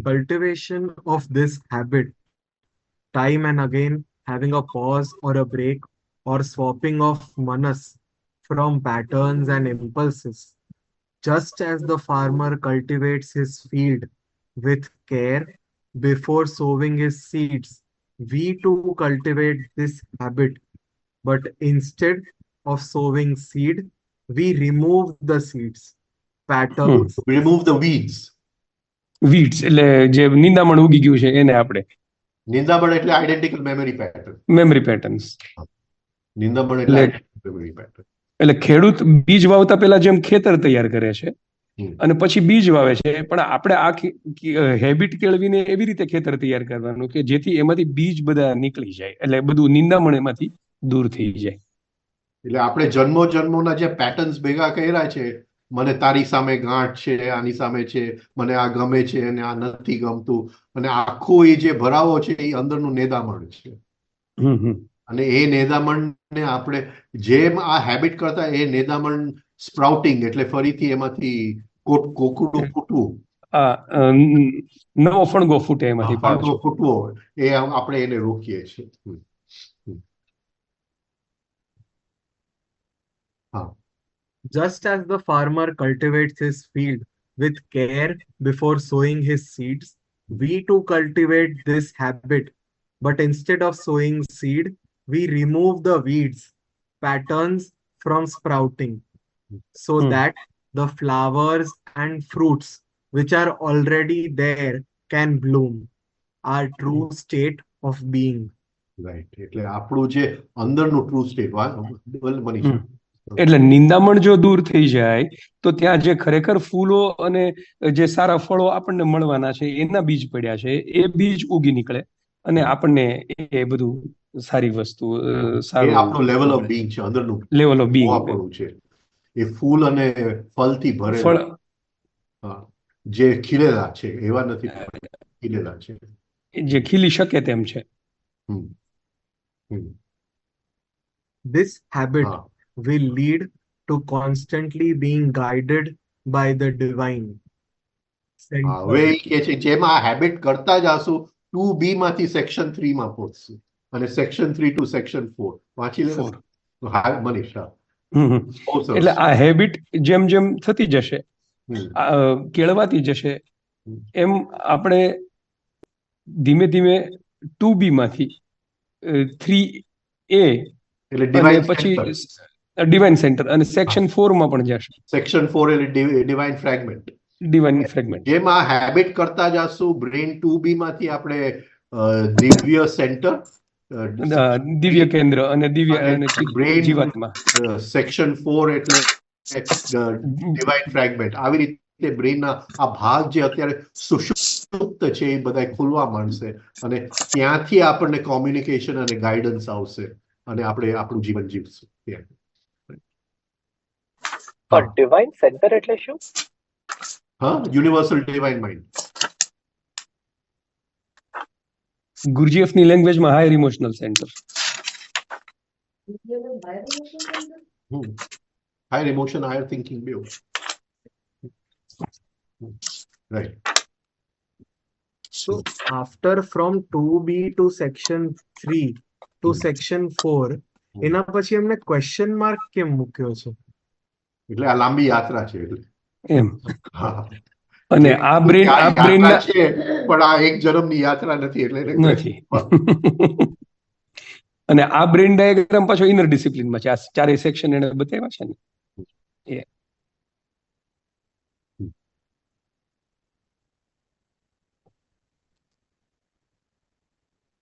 Cultivation of this habit, time and again having a pause or a break or swapping of manas from patterns and impulses, just as the farmer cultivates his field with care before sowing his seeds, we too cultivate this habit, but instead of sowing seed, we remove the seeds, patterns. Remove the weeds. વીડ્સ એટલે જે નિંદામણ ઉગી ગયું છે એને આપણે નિંદામણ એટલે identical memory pattern. Memory patterns. નિંદામણ એટલે મેમરી પેટર્ન. એટલે ખેડૂત બીજ વાવતા પહેલા જેમ ખેતર તૈયાર કરે છે અને પછી બીજ વાવે છે, પણ આપણે આ હેબિટ કેળવીને એવી રીતે ખેતર તૈયાર કરવાનું કે જેથી એમાંથી બીજ બધા નીકળી જાય, એટલે બધું નિંદામણ એમાંથી દૂર થઈ જાય. એટલે આપણે જન્મોના જે પેટર્ન્સ ભેગા કર્યા છે, મને તારી સામે ગાંઠ છે, આની સામે છે, મને આ ગમે છે અને આ નથી ગમતું, અને આખું એ જે ભરાવો છે એ અંદરનું નેદામણ છે. અને એ નેદામણને આપણે જેમ આ હેબિટ કરતા એ નેદામણ સ્પ્રાઉટિંગ એટલે ફરીથી એમાંથી કોકડું ફૂટવું, નવો ફણગો ફૂટે એમાંથી, ફણગો ફૂટવો, એ આપણે એને રોકીએ છીએ. Just as the farmer cultivates his field with care before sowing his seeds, we too cultivate this habit, but instead of sowing seed, we remove the weeds, patterns from sprouting, so that the flowers and fruits which are already there can bloom, our true state of being. Right. એટલે આપણું જે અંદરનું true state Manisha. એટલે નિંદામણ જો દૂર થઈ જાય તો ત્યાં જે ખરેખર ફૂલો અને જે સારા ફળો આપણને મળવાના છે એના બીજ પડ્યા છે, એ બીજ ઉગી નીકળે અને આપણને એ બધું સારી વસ્તુ, સારું આપણું લેવલ ઓફ બીંગ છે, અંદરનું લેવલ ઓફ બીંગ આપણું છે. એ ફૂલ અને ફળથી ભરેલા, જે ખીલેલા છે એવા નથી, ખીલેલા છે, જે ખીલી શકે તેમ છે. This habit will lead to constantly being guided by the divine. હવે કે છે જેમ આ હેબિટ કરતા જશું 2B માંથી સેક્શન 3 માં પહોંચશું અને સેક્શન 3 ટુ સેક્શન 4 વાંચી લે મનીષા. એટલે આ હેબિટ જેમ જેમ થતી જશે, કેળવાતી જશે, એમ આપણે ધીમે ધીમે 2B માંથી 3A એટલે પછી ડિવાઇન સેન્ટર અને સેક્શન 4 માં પણ જશે. સેક્શન 4 એટલે ડિવાઇન ફ્રેગમેન્ટ. Divine fragment. જેમ આ હેબિટ કરતા જશું બ્રેન 2B માંથી આપણે દિવ્ય સેન્ટર, દિવ્ય કેન્દ્ર અને દિવ્ય જીવાત્મા. સેક્શન 4 એટલે ડિવાઇન ફ્રેગમેન્ટ. આવી રીતે બ્રેનના આ ભાગ જે અત્યારે સુષુપ્ત છે એ બધા ખુલવા માંડશે અને ત્યાંથી આપણને કોમ્યુનિકેશન અને ગાઈડન્સ આવશે અને આપણે આપણું જીવન જીવશું. ડિવાઇન સેન્ટર એટલે શું? હા, યુનિવર્સલ ડિવાઇન માઇન્ડ. ગુરુજીએફની લેંગ્વેજમાં higher emotional centre. Higher emotion, higher thinking બેવ. Right. So after from 2B to section 3 to section 4, એના પછી એમને ક્વેશ્ચન માર્ક કેમ મૂક્યો છે? એટલે આ લાંબી યાત્રા છે એટલે એમ. હા અને આ બ્રેન યાત્રા છે પણ આ એક જન્મની યાત્રા નથી એટલે નથી. અને આ બ્રેન ડાયાગ્રામ પાછો ઇનર ડિસિપ્લિનમાં છે. આ ચારેય સેક્શન એને બતાવ્યા છે ને.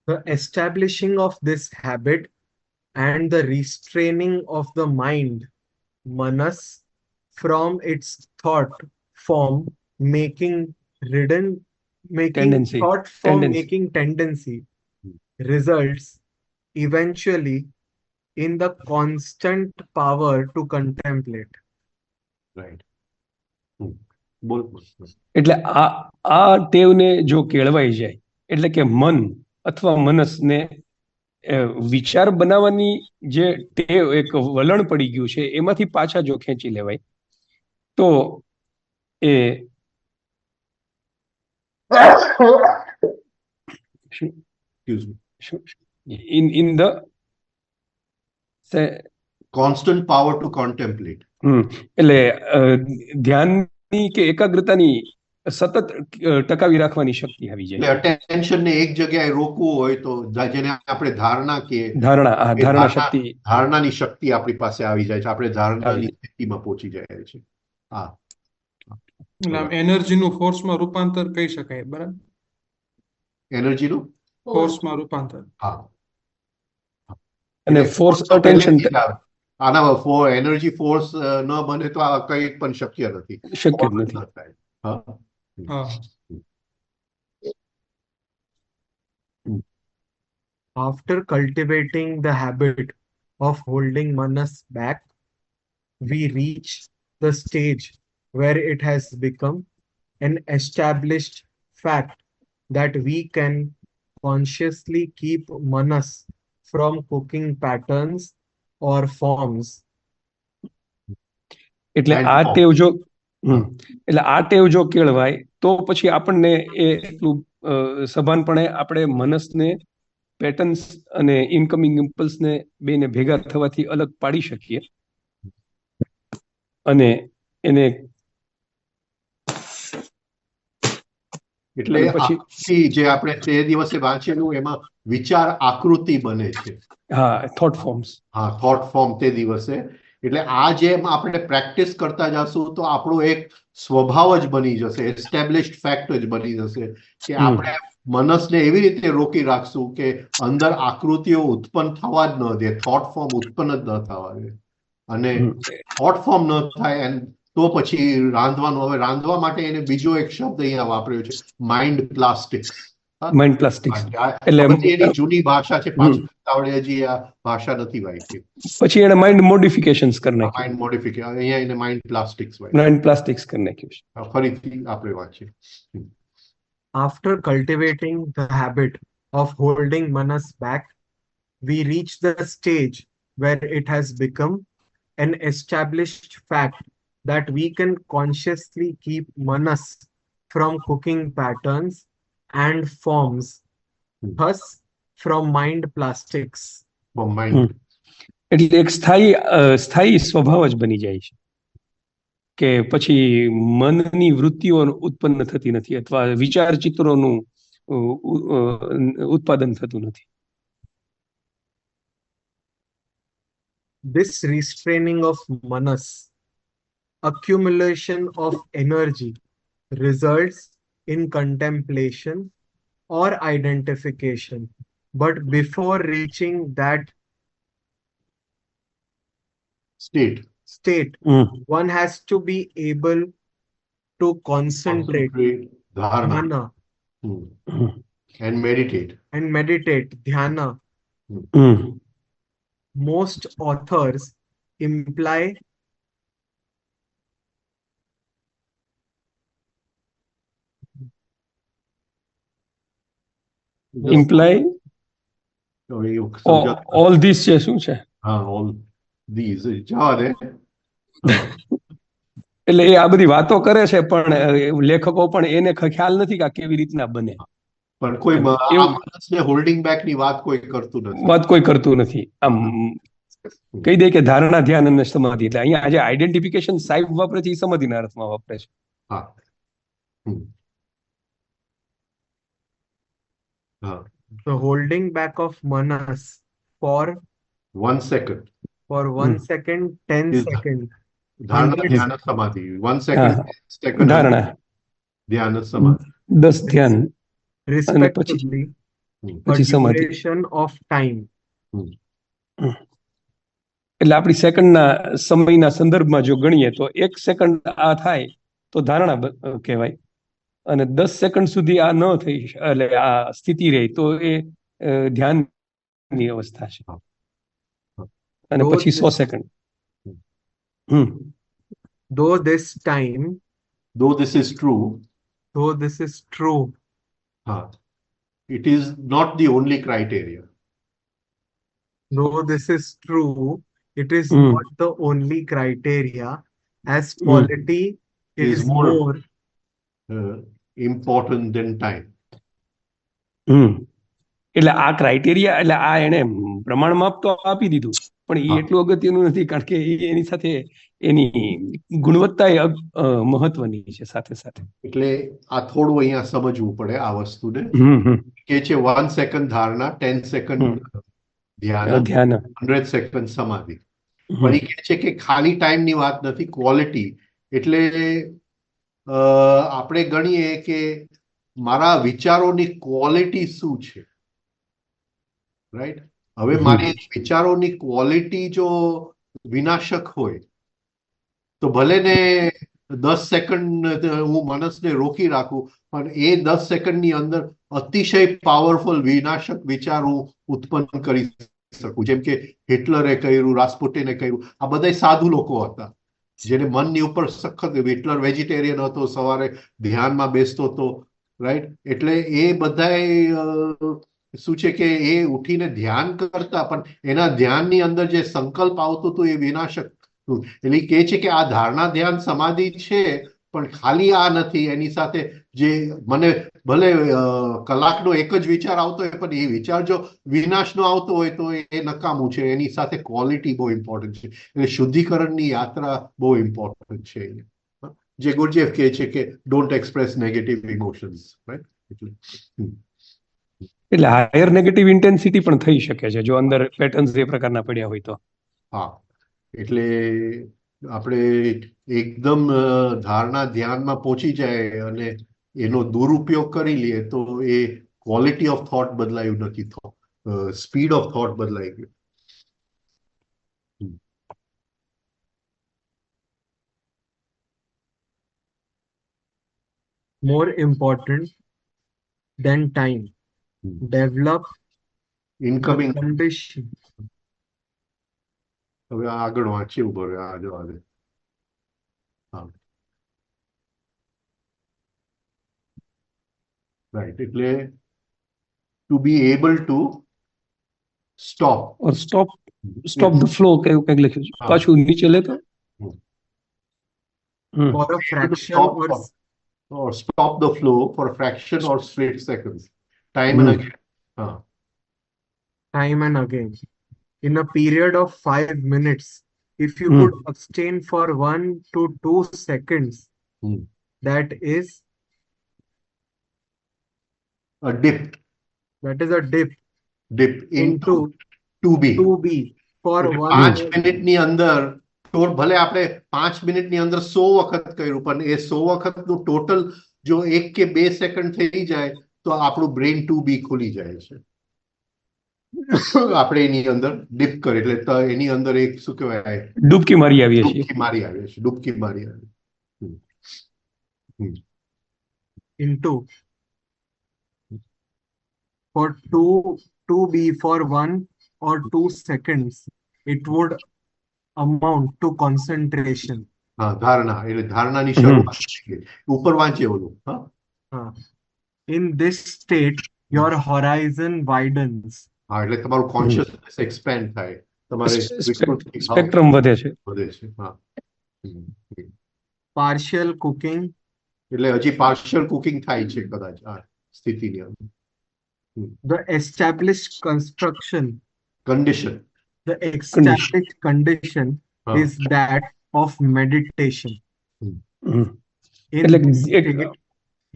The establishing of this habit and the restraining of the mind, manas, from its thought form making Tendency. tendency results eventually in the constant power to contemplate. Right બોલ એટલે આ ટેવને જો કેળવાઈ જાય એટલે કે મન અથવા મનસને વિચાર બનાવવાની જે ટેવ એક વલણ પડી ગયું છે એમાંથી પાછા જો ખેંચી લેવાય તો એ in the constant power to contemplate. એટલે ધ્યાનની કે એકાગ્રતાની સતત ટકાવી રાખવાની શક્તિ આવી એટલે જાય. અટેન્શન ને એક જગ્યાએ રોકવું હોય તો જેને આપણે ધારણા કે ધારણા શક્તિ, ધારણાની શક્તિ આપણી પાસે આવી જાય છે. આપણે ધારણાની સ્થિતિમાં પહોંચી જાય છે. હા એનર્જીનું ફોર્સમાં રૂપાંતર કહી શકાય. બરાબર, એનર્જીનું ફોર્સમાં રૂપાંતર. હા અને ફોર્સ અટેન્શન આના એનર્જી ફોર્સ ન બને તો આ કંઈ પણ શક્ય નથી. શક્ય જ નથી. After cultivating the habit of holding manas back, we reach the stage where it has become an established fact that we can consciously keep manas from cooking patterns or forms. એટલે આ ટેવ જો કેળવાય તો પછી આપણને એ એટલું સભાનપણે આપણે મનસને પેટર્ન્સ અને ઇનકમિંગ ઇમ્પલ્સને બેને ભેગા થવાથી અલગ પાડી શકીએ અને એને એટલે પછી જે આપણે તે દિવસે વાંચેલું એમાં વિચાર આકૃતિ બને છે. હા, થોટ ફોર્મ્સ. હા, થોટ ફોર્મ તે દિવસે. એટલે આ જેમ આપણે પ્રેક્ટિસ કરતા જશું તો આપણો એક સ્વભાવ જ બની જશે, એસ્ટેબ્લિશ્ડ ફેક્ટ જ બની જશે કે આપણે મનસને એવી રીતે રોકી રાખશું કે અંદર આકૃતિઓ ઉત્પન્ન થવા જ ન દે, થોટ ફોર્મ ઉત્પન્ન જ ન થવા દે. અને થોટ ફોર્મ ન થાય તો પછી રાંધવાનું. હવે રાંધવા માટે એને બીજો એક શબ્દ અહીંયા વાપર્યો છે, માઇન્ડ પ્લાસ્ટિક્સ. માઇન્ડ પ્લાસ્ટિક્સ એટલે એની જૂની ભાષા છે, પાછળ હજી આ ભાષા નથી વાંચી. પછી એને માઇન્ડ મોડિફિકેશન્સ કરી નાખ્યું. માઇન્ડ મોડિફિકેશન અહીંયા એને માઇન્ડ પ્લાસ્ટિક્સ કરી નાખ્યું છે. ફરીથી આપણે વાંચીએ. After cultivating the habit of holding manas back, we reach the stage where it has become an established fact that we can consciously keep manas from cooking patterns and forms, thus from mind plastics. એટલે એક સ્થાયી સ્વભાવ જ બની જાય છે કે પછી મનની વૃત્તિઓ ઉત્પન્ન થતી નથી અથવા વિચાર ચિત્રોનું ઉત્પાદન થતું નથી. This restraining of manas, accumulation of energy, results in contemplation or identification. But before reaching that state, one has to be able to concentrate, dharana, and meditate, dhyana. Most authors imply all these છે શું છે? all these જવા દે. એટલે એ આ બધી વાતો કરે છે પણ લેખકો પણ એને ખ્યાલ નથી કે આ કેવી રીતના બને. પણ કોઈ મનસને હોલ્ડિંગ બેક ની વાત કોઈ કરતું નથી. આમ કહી દે કે ધારણા, ધ્યાન અને સમાધિ. એટલે અહીંયા આજે આઈડેન્ટિફિકેશન સાહેબ વાપરે છે એ સમાધિના અર્થમાં વાપરે છે. હા હમ. હા The holding back of manas for 1 second for 1 second, 10 is seconds, ધારણા 100 ધ્યાન સમાધિ 1 હા, second second ધારણા, ધ્યાન સમાધિ 10 ધ્યાન અને પછી respectively, હમ. a પછી સમાધિ. duration of time. એટલે આપણી સેકન્ડના સમયના સંદર્ભમાં જો ગણીએ તો 1 સેકન્ડ આ થાય તો ધારણા કહેવાય, અને 10 સેકન્ડ સુધી આ ન થઈ એટલે આ સ્થિતિ રહે તો એ ધ્યાનની અવસ્થા છે. અને Though પછી 100 this, second. Hmm though this time, though this is true though this is true, it is not the only criteria. though this is true, it is Hmm. not the only criteria, as quality Is is more more important than time. એટલે આ criteria એટલે આ એને પ્રમાણ માપ તો આપી દીધું, પણ એ હા. એટલું અગત્યનું નથી, કારણ કે એની સાથે એની ગુણવત્તા એ મહત્વની છે સાથે સાથે. એટલે આ થોડું અહીંયા સમજવું પડે આ વસ્તુને કે છે 1 સેકન્ડ ધારણા, 10 સેકન્ડ ધ્યાન, ધ્યાન 100 સેકન્ડ સમાધિ. પણ એ કહે છે કે ખાલી ટાઈમની વાત નથી, ક્વોલિટી. એટલે આપણે ગણીએ કે મારા વિચારોની ક્વોલિટી શું છે, રાઈટ? હવે મારી વિચારોની ક્વોલિટી જો વિનાશક હોય તો ભલે ને 10 સેકન્ડ હું માણસને રોકી રાખું, પણ એ 10 સેકન્ડની અંદર અતિશય પાવરફુલ વિનાશક વિચાર હું ઉત્પન્ન કરી શકું. જેમ કે હિટલરે કર્યું, રાસ્પુટિને કર્યું. આ બધા સાધુ લોકો હતા જેને મનની ઉપર સખત. હિટલર વેજીટેરિયન હતો, સવારે ધ્યાનમાં બેસતો હતો, રાઈટ? એટલે એ બધા શું છે કે એ ઉઠીને ધ્યાન કરતા, પણ એના ધ્યાનની અંદર જે સંકલ્પ આવતો હતો એ વિનાશક. એટલે કહે છે કે આ ધારણા, ધ્યાન, સમાધિ છે, પણ ખાલી આ નથી. એની સાથે જે મને ભલે કલાકનો એક જ વિચાર આવતો હોય, પણ એ વિચાર જો વિનાશનો આવતો હોય તો એ નકામું છે. એની સાથે ક્વોલિટી બહુ ઇમ્પોર્ટન્ટ છે. એટલે શુદ્ધિકરણની યાત્રા બહુ ઇમ્પોર્ટન્ટ છે. જે ગુરજેફ કહે છે કે don't express negative emotions, right? એટલે હાયર નેગેટિવ ઇન્ટેન્સિટી પણ થઈ શકે છે જો અંદર પેટર્ન્સ એ પ્રકારના પડ્યા હોય તો. હા, એટલે આપણે એકદમ ધારણા ધ્યાનમાં પહોંચી જાય અને એનો દુરુપયોગ કરી લઈએ તો એ ક્વોલિટી ઓફ થોટ બદલાયું નથી, સ્પીડ ઓફ થોટ બદલાઈ ગયું. more important than time. Develop the incoming. condition. હવે આગળ વાંચીએ ઉભો રહ્યો આ જવા દે. હા, રાઈટ. એટલે to be able to stop or stop the flow કયું કંઈક લખ્યું છે, પાછું નીચે લેતો. For a fraction or stop the flow for a fraction or split seconds, time and again. time and again. In a period of 5 minutes, if you could abstain for 1 to 2 seconds, that is A dip into 2B. 2B for એટલે 1 5 મિનિટની અંદર તો ભલે આપણે 5 મિનિટની અંદર 100 વખત કર્યું, પણ એ 100 વખતનું ટોટલ જો 1 કે 2 સેકન્ડ થઈ જાય તો આપણું બ્રેઇન 2B ખુલી જાય છે. આપણે એની અંદર ડીપ કરી એટલે એની અંદર એક શું કહેવાય, ડૂબકી મારી આવીએ છીએ. ડૂબકી મારી આવે. into for 2B for 1 or 2 seconds, it would amount to concentration. હા, ધારણા એટલે ધારણાની શરૂઆત થઈ ગઈ. ઉપર વાંચીએ ઓલું. In this state, your horizon widens. હા, એટલે તમારું કોન્શિયસનેસ એક્સપેન્ડ થાય, તમારે સ્પેક્ટ્રમ વધે છે. હા. Partial cooking. એટલે હજી પાર્શિયલ કુકિંગ થાય છે કદાચ આ સ્થિતિની અંદર. The established condition The established condition હા is that of meditation. Hmm. In એટલે this એક state,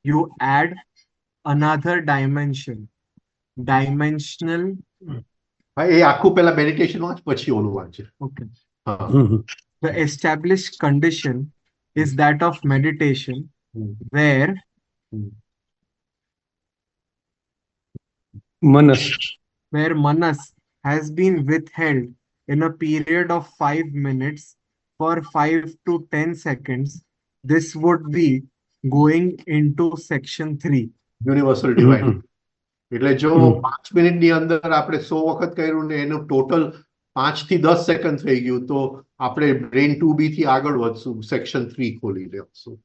you add another dimension. Dimensional. હા, એ આખું પેલા મેડિટેશન વાંચ પછી ઓલું વાંચે. Okay. હા હમ, હમ. The established condition is that of meditation, where મનસ manas has been withheld in a period of 5 minutes for 5 to 10 seconds. This would be going into section 3. Universal divine. હમ, એટલે જો હમ. 5 મિનિટની અંદર આપણે 100 વખત કર્યું ને એનું ટોટલ 5 થી 10 સેકન્ડ થઈ ગયું તો આપણે બ્રેન 2B થી આગળ વધશું, સેક્શન 3 ખોલી લેશું.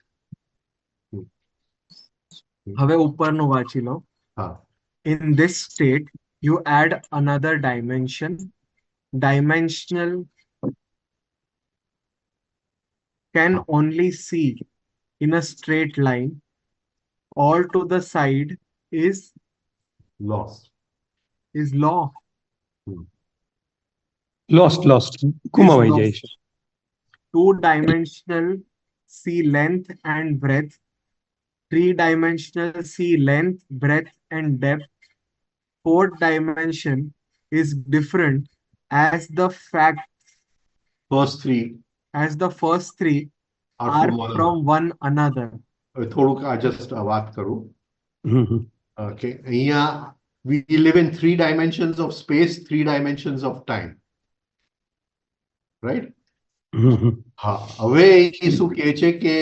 હવે ઉપરનું વાંચી લો. હા In this state, you add another dimension. Dimensional can only see in a straight line. All to the side is loss. law. Lost ગુમાવાઈ જાય છે. Two-dimensional see length and breadth. Three-dimensional see length, breadth, and depth. Fourth dimension is different as the first 3 first three are are from one. from one another. હવે થોડુંક આ just વાત કરું હમ, હમ. કે અહીંયા we live in 3 dimensions of space, 3 dimensions of time, right? હમ, હમ. હા, હવે એ શું કહે છે કે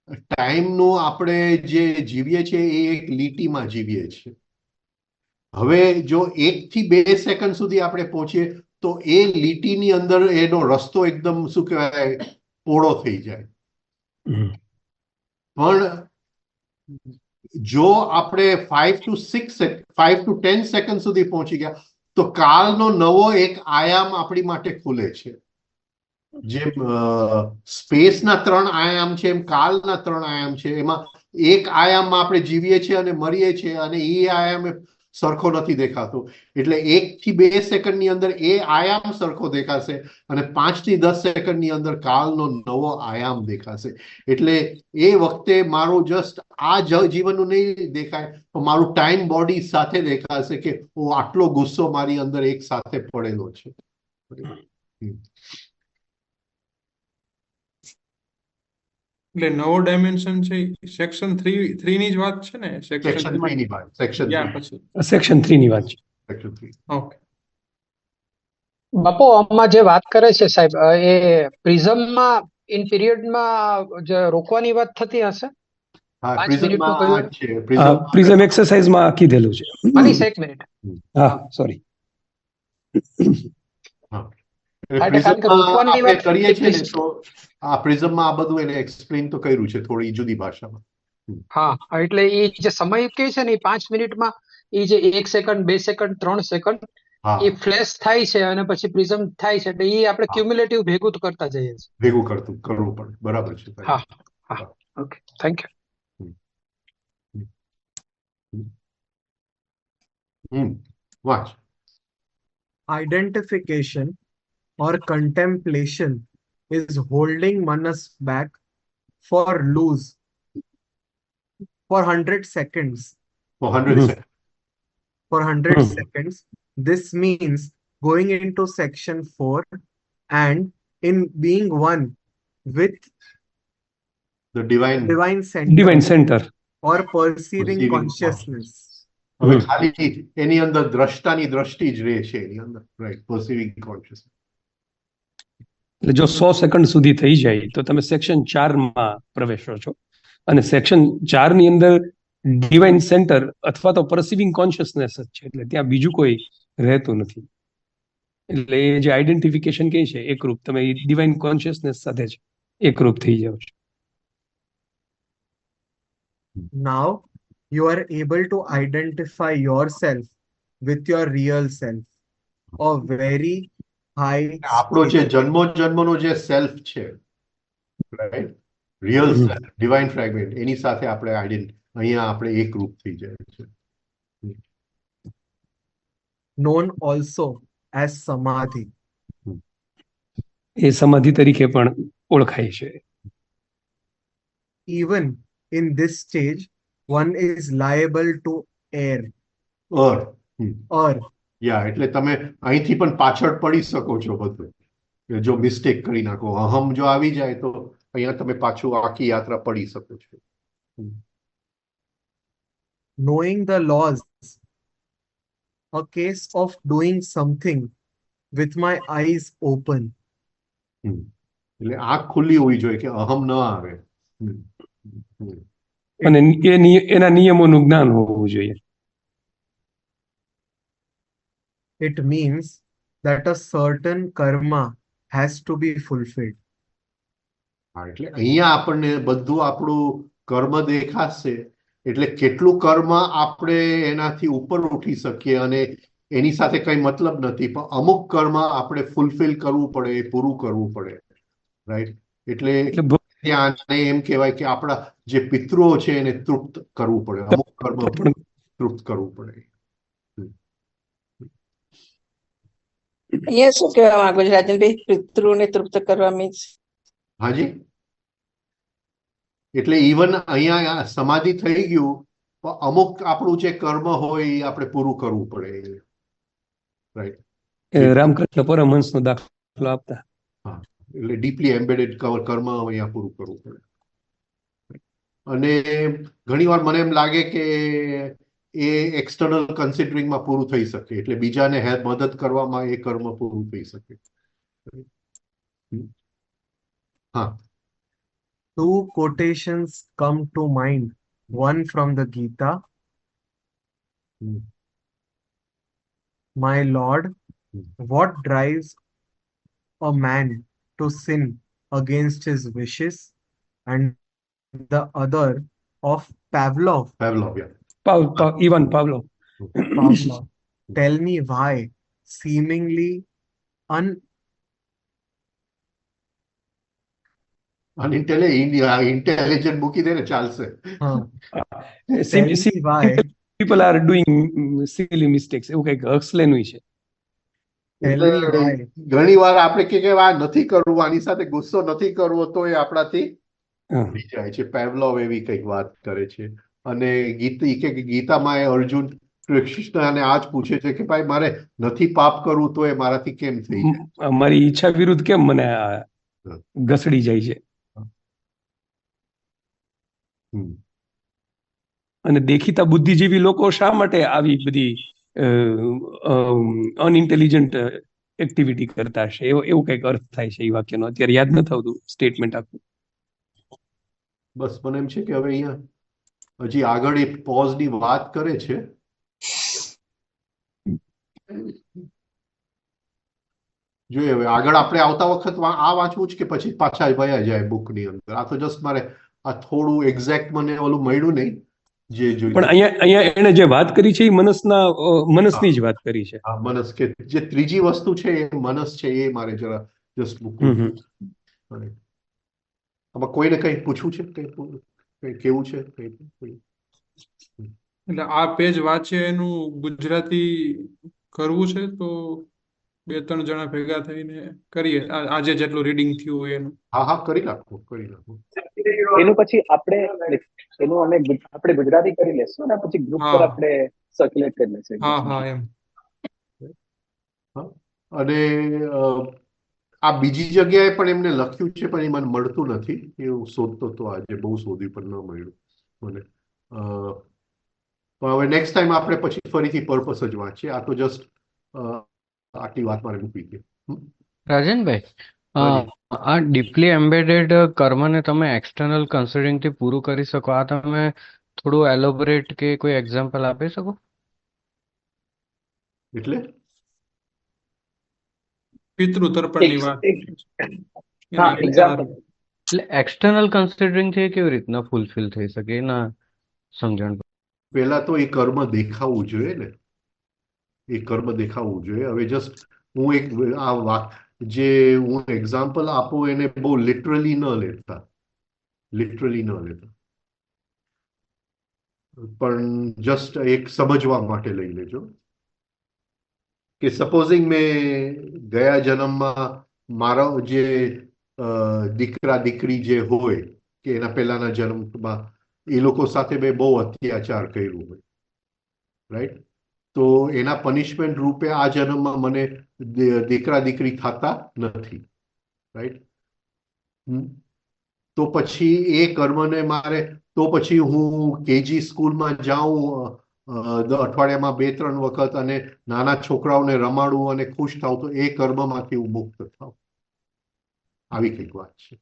ટાઈમનું આપણે જે જીવીએ છીએ એ એક લીટીમાં જીવીએ છીએ. હવે જો 1 થી 2 સેકન્ડ સુધી આપણે પહોંચીએ તો એ લીટીની અંદર એનો રસ્તો એકદમ શું કહેવાય પોળો થઈ જાય. હમ. પણ જો આપણે 5 to 10 સેકન્ડ સુધી પહોંચી ગયા તો કાળનો નવો એક આયામ આપણી માટે ખુલે છે. જેમ સ્પેસના 3 આયામ છે એમ કાળના 3 આયામ છે. એમાં એક આયામમાં આપણે જીવીએ છીએ અને મરીએ છીએ અને એ આયામ સરખો નથી દેખાતો. એટલે 1 થી 2 સેકન્ડની અંદર એ આયામ સરખો દેખાશે અને 5 થી 10 સેકન્ડની અંદર કાળનો નવો આયામ દેખાશે. એટલે એ વખતે મારું જસ્ટ આ જીવનનું નહીં દેખાય તો મારું ટાઈમ બોડી સાથે દેખાશે કે ઓ આટલો ગુસ્સો મારી અંદર એક સાથે પડેલો છે. એટલે નવો ડાયમેન્શન છે સેક્શન 3 ની જ વાત છે ને? સેક્શન 3 ની વાત. સેક્શન યા પછી સેક્શન 3 ની વાત છે. સેક્શન 3. ઓકે. બાપુ આમાં જે વાત કરે છે સાહેબ એ પ્રિઝમમાં ઇન પિરિયડમાં જે રોકવાની વાત થતી હશે? હા, 5 મિનિટનું પ્રિઝમમાં કહ્યું છે. પ્રિઝમ એક્સરસાઇઝમાં કીધેલું છે. માનીશ 1 મિનિટ. હા, સોરી. કારણ કે રોકવાની આપણે વાત કરીએ છીએ ને તો આ પ્રિઝમમાં આ બધું એને એક્સપ્લેન તો કર્યું છે થોડી જુદી ભાષામાં. હા, એટલે એ જે સમય કહે છે ને એ 5 મિનિટમાં એ જે 1 સેકન્ડ 2 સેકન્ડ 3 સેકન્ડ હા, એ ફ્લેશ થાય છે અને પછી પ્રિઝમ થાય છે. એટલે એ આપણે ક્યુમ્યુલેટિવ ભેગું તો કરતા જઈએ છીએ. ભેગું કરવું પડે. બરાબર છે. હા હા, ઓકે, થેન્ક યુ. વાંચ. Identification or contemplation is holding manas back for loose for 100 seconds. For 100 seconds. For 100 seconds. This means going into section 4 and in being one with The divine. Divine centre. or perceiving Perceiving consciousness. હવે ખાલી એની અંદર દ્રષ્ટાની દ્રષ્ટિ જ રહે છે એની અંદર. Right, perceiving consciousness. એટલે જો 100 સેકન્ડ સુધી થઈ જાય તો તમે સેક્શન 4માં પ્રવેશો છો અને સેક્શન 4 ની અંદર ડિવાઇન સેન્ટર અથવા તો પરસીવિંગ કોન્શિયસનેસ જ છે. એટલે ત્યાં બીજું કોઈ રહેતું નથી. એટલે એ જે આઈડેન્ટિફિકેશન કહે છે એકરૂપ, તમે ડિવાઇન કોન્શિયસનેસ સાથે જ એકરૂપ થઈ જાઓ છો. Now you are able to identify yourself with your real self, a very high આપણો જે જન્મનો જે સેલ્ફ છે, right, real self, divine fragment, એની સાથે આપણે અહીંયા આપણે એકરૂપ થઈ જાય છે. known also as samadhi. એ સમાધિ તરીકે પણ ઓળખાય છે. Even in this stage, one is liable to err. એટલે તમે અહીંથી પણ પાછળ પડી શકો છો બધું. જો મિસ્ટેક કરી નાખો, અહમ જો આવી જાય તો અહીંયા તમે પાછું આખી યાત્રા પડી શકો છો. Knowing the laws, a case of doing something with my eyes open. એટલે આંખ ખુલ્લી હોવી જોઈએ કે અહમ ન આવે. અને એના નિયમોનું જ્ઞાન હોવું જોઈએ. It means that a certain karma has to be fulfilled. એટલે અહીંયા આપણને બધું આપણું કર્મ દેખાશે, એટલે કેટલું કર્મ આપણે એનાથી ઉપર ઉઠી શકીએ અને એની સાથે કઈ મતલબ નથી, પણ અમુક કર્મ આપણે ફૂલફિલ કરવું પડે, પૂરું કરવું પડે, રાઈટ? એટલે ત્યાં એમ કહેવાય કે આપણા જે પિતૃઓ છે એને તૃપ્ત કરવું પડે, અમુક કર્મ તૃપ્ત કરવું પડે. અહીંયા શું કહેવા માંગુ છું રાજનભાઈ, પિતૃને તૃપ્ત કરવા મીન્સ? હાજી, એટલે ઇવન અહીંયા સમાધિ થઈ ગયું, પણ અમુક આપણું જે કર્મ હોય એ આપણે પૂરું કરવું પડે, રાઈટ? રામકૃષ્ણ પરમહંસનો દાખલો આપતા. હા, એટલે ડીપલી એમ્બેડેડ કર્મ અહીંયા પૂરું કરવું પડે. અને ઘણીવાર મને એમ લાગે કે એ એક્સટર્નલ કન્સિડરિંગમાં પૂરું થઈ શકે, એટલે બીજાને મદદ કરવામાં એ કર્મ પૂરું થઈ શકે. હા, Two quotations come to mind, one from the Gita. My Lord, what drives a man to sin against his wishes? And the other of Pavlov. Yeah. Ivan Pavlov. Pavlov. Tell me why, seemingly intelligent મૂકી દે ને ચાલશે. Tell me why. People are doing silly mistakes. એવું કંઈક હક્સલેનું છે. ઘણી વાર આપણે કે આ નથી કરવું, આની સાથે ગુસ્સો નથી કરવો, તો એ આપણાથી થઈ જાય છે. પેવલોવ એવી કંઈક વાત કરે છે. અને ગીતામાં અર્જુન કૃષ્ણને આ જ પૂછે છે કે ભાઈ મારે નથી પાપ કરવું તો એ મારાથી કેમ થઈ જાય, મારી ઈચ્છા વિરુદ્ધ કેમ મને ઘસડી જાય છે. અને દેખીતા બુદ્ધિજીવી લોકો શા માટે આવી બધી અનઇન્ટેલિજન્ટ એક્ટિવિટી કરતા હશે? એવું કંઈક અર્થ થાય છે એ વાક્યનો. અત્યારે યાદ નથી આવતું સ્ટેટમેન્ટ આખું. બસ મને એમ છે કે હવે અહીંયા હજી આગળ એક પોઝની વાત કરે છે. જોઈએ હવે આગળ આપણે આવતા વખત આ વાંચવું જ કે પછી પાછા વયા જાય બુકની અંદર? આ તો જસ્ટ મારે આ થોડું એક્ઝેક્ટ મને ઓલું મળ્યું નહીં જે જોયું. પણ અહીંયા એને જે વાત કરી છે એ મનસની જ વાત કરી છે. હા, મનસ કે જે ત્રીજી વસ્તુ છે એ મનસ છે, એ મારે જરા જસ્ટ મૂકવું. આમાં કોઈને કંઈ પૂછવું છે, કંઈ કેવું છે? એટલે આ પેજ વાંચીએ એનું ગુજરાતી કરવું છે તો 2-3 જણા ભેગા થઈને કરીએ, આજે જેટલું રીડિંગ થયું હોય એનું. હા, કરી નાખો. એનું પછી એનું આપણે ગુજરાતી કરી લેશું અને પછી ગ્રુપ પર આપણે સર્ક્યુલેટ કરી લેશું. હા એમ. અને આ બીજી જગ્યાએ પણ એમને લખ્યું છે પણ એ મને મળતું નથી. એવું શોધતો તો આજે બહુ શોધ્યું પણ ન મળ્યું મને. હવે નેક્સ્ટ ટાઈમ આપણે પછી ફરીથી પર્પસ જ વાંચીએ. આ તો જસ્ટ આટલી વાત મારે મૂકી દે. રાજનભાઈ, આ ડીપલી એમ્બેડેડ કર્મને તમે એક્સટર્નલ કન્સિડરિંગ થી પૂરું કરી શકો, આ તમે થોડું એલોબરેટ કે કોઈ એક્ઝામ્પલ આપી શકો? એટલે પિતૃ તર્પણની વાત. એટલે એક્સટર્નલ કન્સિડરિંગ થી કેવી રીતના ફૂલફિલ થઈ શકે એના સમજણ? પહેલા તો એ કર્મ દેખાવું જોઈએ ને, એ કર્મ દેખાવું જોઈએ. હવે જસ્ટ હું એક આ વાત જે હું એક્ઝામ્પલ આપું એને બહુ લિટરલી ન લેતા, પણ જસ્ટ એક સમજવા માટે લઈ લેજો. કે સપોઝિંગ મેં ગયા જન્મમાં મારો જે દીકરા દીકરી જે હોય કે એના પહેલાના જન્મમાં એ લોકો સાથે મેં બહુ અત્યાચાર કર્યું હોય, રાઈટ? તો એના પનિશમેન્ટ રૂપે આ જન્મમાં મને દીકરા દીકરી થતા નથી, રાઈટ? તો પછી એ કર્મને મારે, તો પછી હું કેજી સ્કૂલમાં જાઉં અઠવાડિયામાં 2-3 વખત અને નાના છોકરાઓને રમાડું અને ખુશ થાવ, તો એ કર્મમાંથી હું મુક્ત થાવ. આવી કંઈક વાત છે.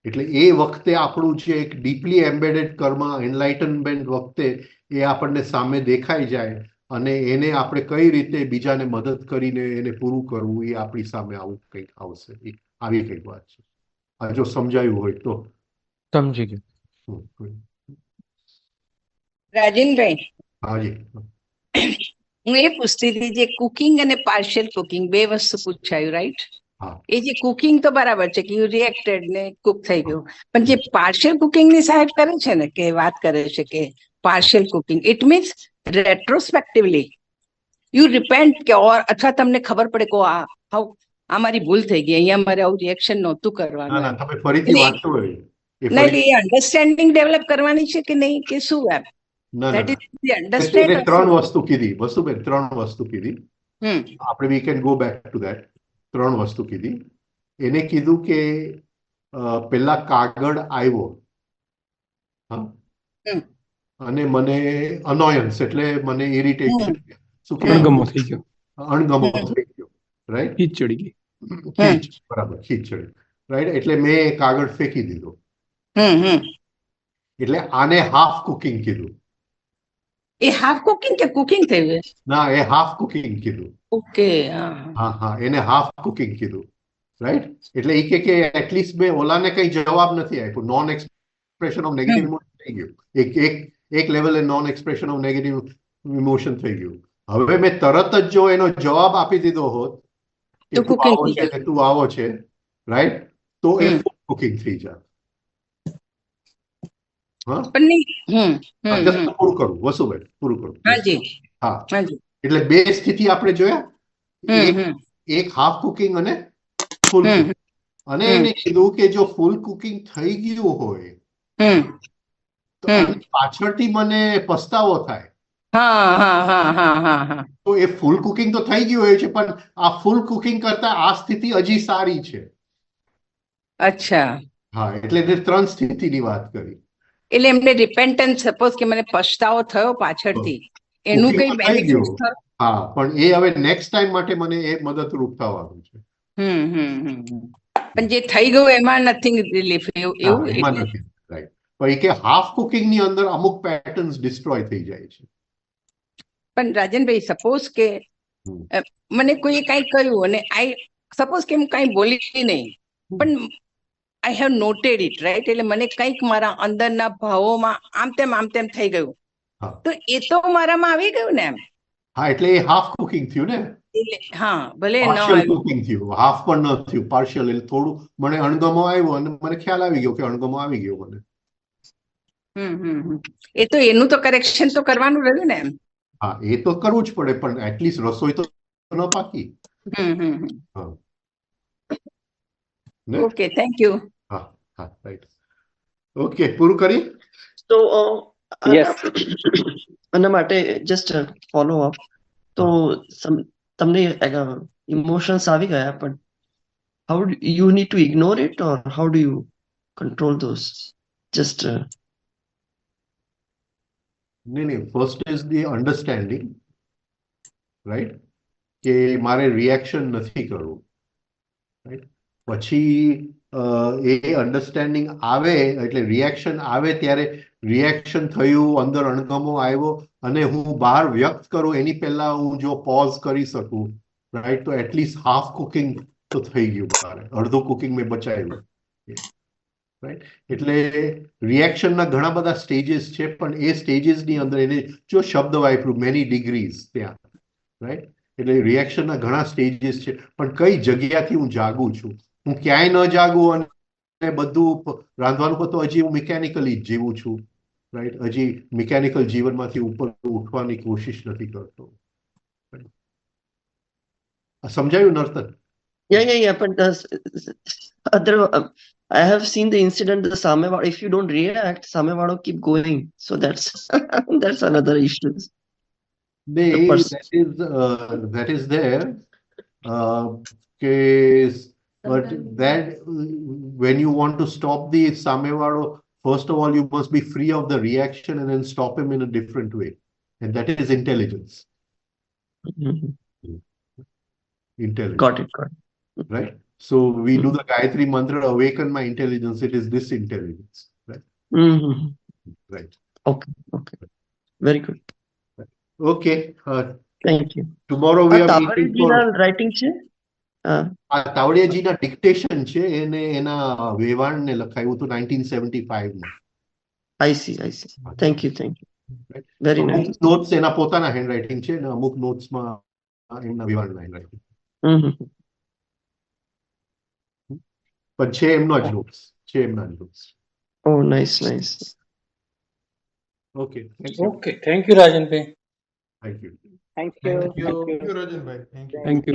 એટલે એ વખતે આપણું જે એક ડીપલી એમ્બેડેડ કર્મ એનલાઇટનમેન્ટ વખતે એ આપણને સામે દેખાઈ જાય અને એને આપણે કઈ રીતે બીજાને મદદ કરીને એને પૂરું કરવું, એ આપણી સામે આવું કંઈક આવશે. આવી કંઈક વાત છે. આ જો સમજાયું હોય તો. સમજી ગયું. રાજનભાઈ, હાજી. હું એ પૂછતી હતી, જે કુકિંગ અને પાર્શિયલ કુકિંગ બે વસ્તુ પૂછાયું, રાઈટ? હા. એ જે કુકિંગ તો બરાબર છે કે યુ રિએક્ટેડ ને કુક થઈ ગયું, પણ જે પાર્શિયલ કુકિંગ ની સાહેબ કરે છે ને, કે વાત કરે છે કે partial cooking, it means retrospectively you repent, કે ઓર અથવા તમને ખબર પડે કે આ મારી ભૂલ થઈ ગઈ, અહીંયા મારે આવું રિએક્શન નહોતું ના કરવાનું. ના, તમે ફરીથી વાંચો. ના, એટલે એ અન્ડરસ્ટેન્ડિંગ ડેવલપ કરવાની છે કે નહીં, કે શું એમ? ના That ના, is the understand. એને 3 વસ્તુ કીધી વસુબેન, 3 વસ્તુ કીધી. આપણે we can go back to that. 3 વસ્તુ કીધી. એને કીધું કે પેલા કાગળ આવ્યો, હા, અને મને અનોયન્સ એટલે મને ઇરિટેશન, શું કે અણગમો થઈ ગયો, અણગમો થઈ ગયો, રાઈટ? ખીચ ચડી ગઈ. બરાબર, ખીચ ચડી, રાઈટ? એટલે મેં એ કાગળ ફેંકી દીધો. એટલે આને હાફ કુકિંગ કીધું. એ હાફ કુકિંગ કે કુકિંગ થયું? ના, એ હાફ કુકિંગ કીધું. ઓકે. હા હા, એને હાફ કુકિંગ કીધું, રાઈટ? એટલે એ કે એટલીસ્ટ મેં ઓલાને કઈ જવાબ નથી આપ્યો. Non expression of negative emotion થઈ ગયું. એક લેવલે non expression of negative emotion થઈ ગયું. હવે મેં તરત જ જો એનો જવાબ આપી દીધો હોત કે તું આવો છે ને તું આવો છે, રાઈટ, તો એ ફૂલ કુકિંગ થઈ જાય. પૂરું કરું વસુભાઈ, પૂરું કરું. હા, એટલે બે સ્થિતિ આપણે જોયા, એક હાફ કુકિંગ અને ફૂલ કુકિંગ. અને એને કીધું કે જો ફૂલ કુકિંગ થઈ ગયું હોય તો પાછળથી મને પસ્તાવો થાય. તો એ ફૂલ કુકિંગ તો થઈ ગયું હોય છે, પણ આ ફૂલ કુકિંગ કરતા આ સ્થિતિ હજી સારી છે. અચ્છા. હા, એટલે 3 સ્થિતિની વાત કરી. એટલે એમને રિપેન્ટન્સ, સપોઝ કે મને પછતાવો થયો પાછળથી, એનું કઈ બેનિફિટ થયો? હા, પણ એ હવે નેક્સ્ટ ટાઈમ માટે મને એ મદદરૂપ થવાનું છે. પણ જે થઈ ગયું એમાં નથિંગ રિલીફ, એવું? એમાં નથી, રાઈટ. પણ એ કે હાફ કુકિંગ ની અંદર અમુક પેટર્ન્સ ડિસ્ટ્રોય થઈ જાય છે. પણ રાજનભાઈ, સપોઝ કે મને કોઈ કઈ કહ્યું અને સપોઝ કે હું કઈ બોલી નહીં, પણ I have noted it, right? એટલે મને કંઈક મારા અંદરના ભાવોમાં આમ તેમ થઈ ગયું, તો એ તો મારામાં આવી ગયું ને એમ? હા, એટલે એ હાફ કુકિંગ થયું ને. હા, ભલે પાર્શિયલ કુકિંગ થયું, હાફ પણ ન થયું, પાર્શિયલ. એટલે થોડું મને અણગમો આવ્યો અને મને ખ્યાલ આવી ગયો કે અણગમો આવી ગયો મને. એ તો એનું તો કરેક્શન તો કરવાનું રહ્યું ને એમ? હા, એ તો કરવું જ પડે, પણ એટલીસ્ટ રસોઈ તો ન પાકી. Okay, thank you. હા હા, રાઈટ. ઓકે, પૂરું કરી. તો આના માટે જસ્ટ ફોલો અપ. તો તમને ઇમોશન્સ આવી ગયા, પણ how you need to ignore it, or how do you control those? Just નહીં, first is the understanding, right, કે મારે રિએક્શન નથી કરવું, રાઈટ? પછી એ અન્ડરસ્ટેન્ડિંગ આવે, એટલે રિએક્શન આવે ત્યારે રિએક્શન થયું, અંદર અણગમો આવ્યો અને હું બહાર વ્યક્ત કરું એની પહેલા હું જો પોઝ કરી શકું, રાઈટ, તો એટલીસ્ટ હાફ કુકિંગ તો થઈ ગયું મારે, અડધું કુકિંગ મેં બચાવ્યું, રાઈટ? એટલે રિએક્શનના ઘણા બધા સ્ટેજીસ છે, પણ એ સ્ટેજીસની અંદર એને જો શબ્દ વાપર્યું મેની ડિગ્રીઝ ત્યાં, રાઈટ? એટલે રિએક્શનના ઘણા સ્ટેજીસ છે, પણ કઈ જગ્યાથી હું જાગું છું. હું ક્યાંય ન જાગું અને બધું રાંધવાનું તો હજી હું મિકેનિકલી જ જીવું છું, રાઈટ? હજી મિકેનિકલ જીવનમાંથી ઉપર ઉઠવાની કોશિશ નથી કરતો. સમજાયું Nartan? Yeah. But other, I have seen the incident. The samewado, if you don't react, samewado keep going. So that's that's another issue. The that is there. Case, but that when you want to stop the samewado, first of all, you must be free of the reaction and then stop him in a different way. And that is intelligence. Intelligence. Got it. Right? So we do the Gayatri Mantra, awaken my intelligence. It is this intelligence. Right? Right. Okay. Very good. Okay. Thank you. Tomorrow we are meeting for... writing છે? આ તાવડિયાજીના dictation છે, એને એના વેવાણને લખાયું હતું 1975 માં. I see. Thank you. Very nice. Notes એના પોતાના હેન્ડરાઇટિંગ છે ને અમુક નોટ્સમાં એમના વેવાણના હેન્ડરાઇટિંગ. પણ છે એમનો જ notes. Oh, nice. Okay. Thank you, Rajan bhai. Thank you. Thank you. Thank you, Rajan bhai. Thank you. Thank you.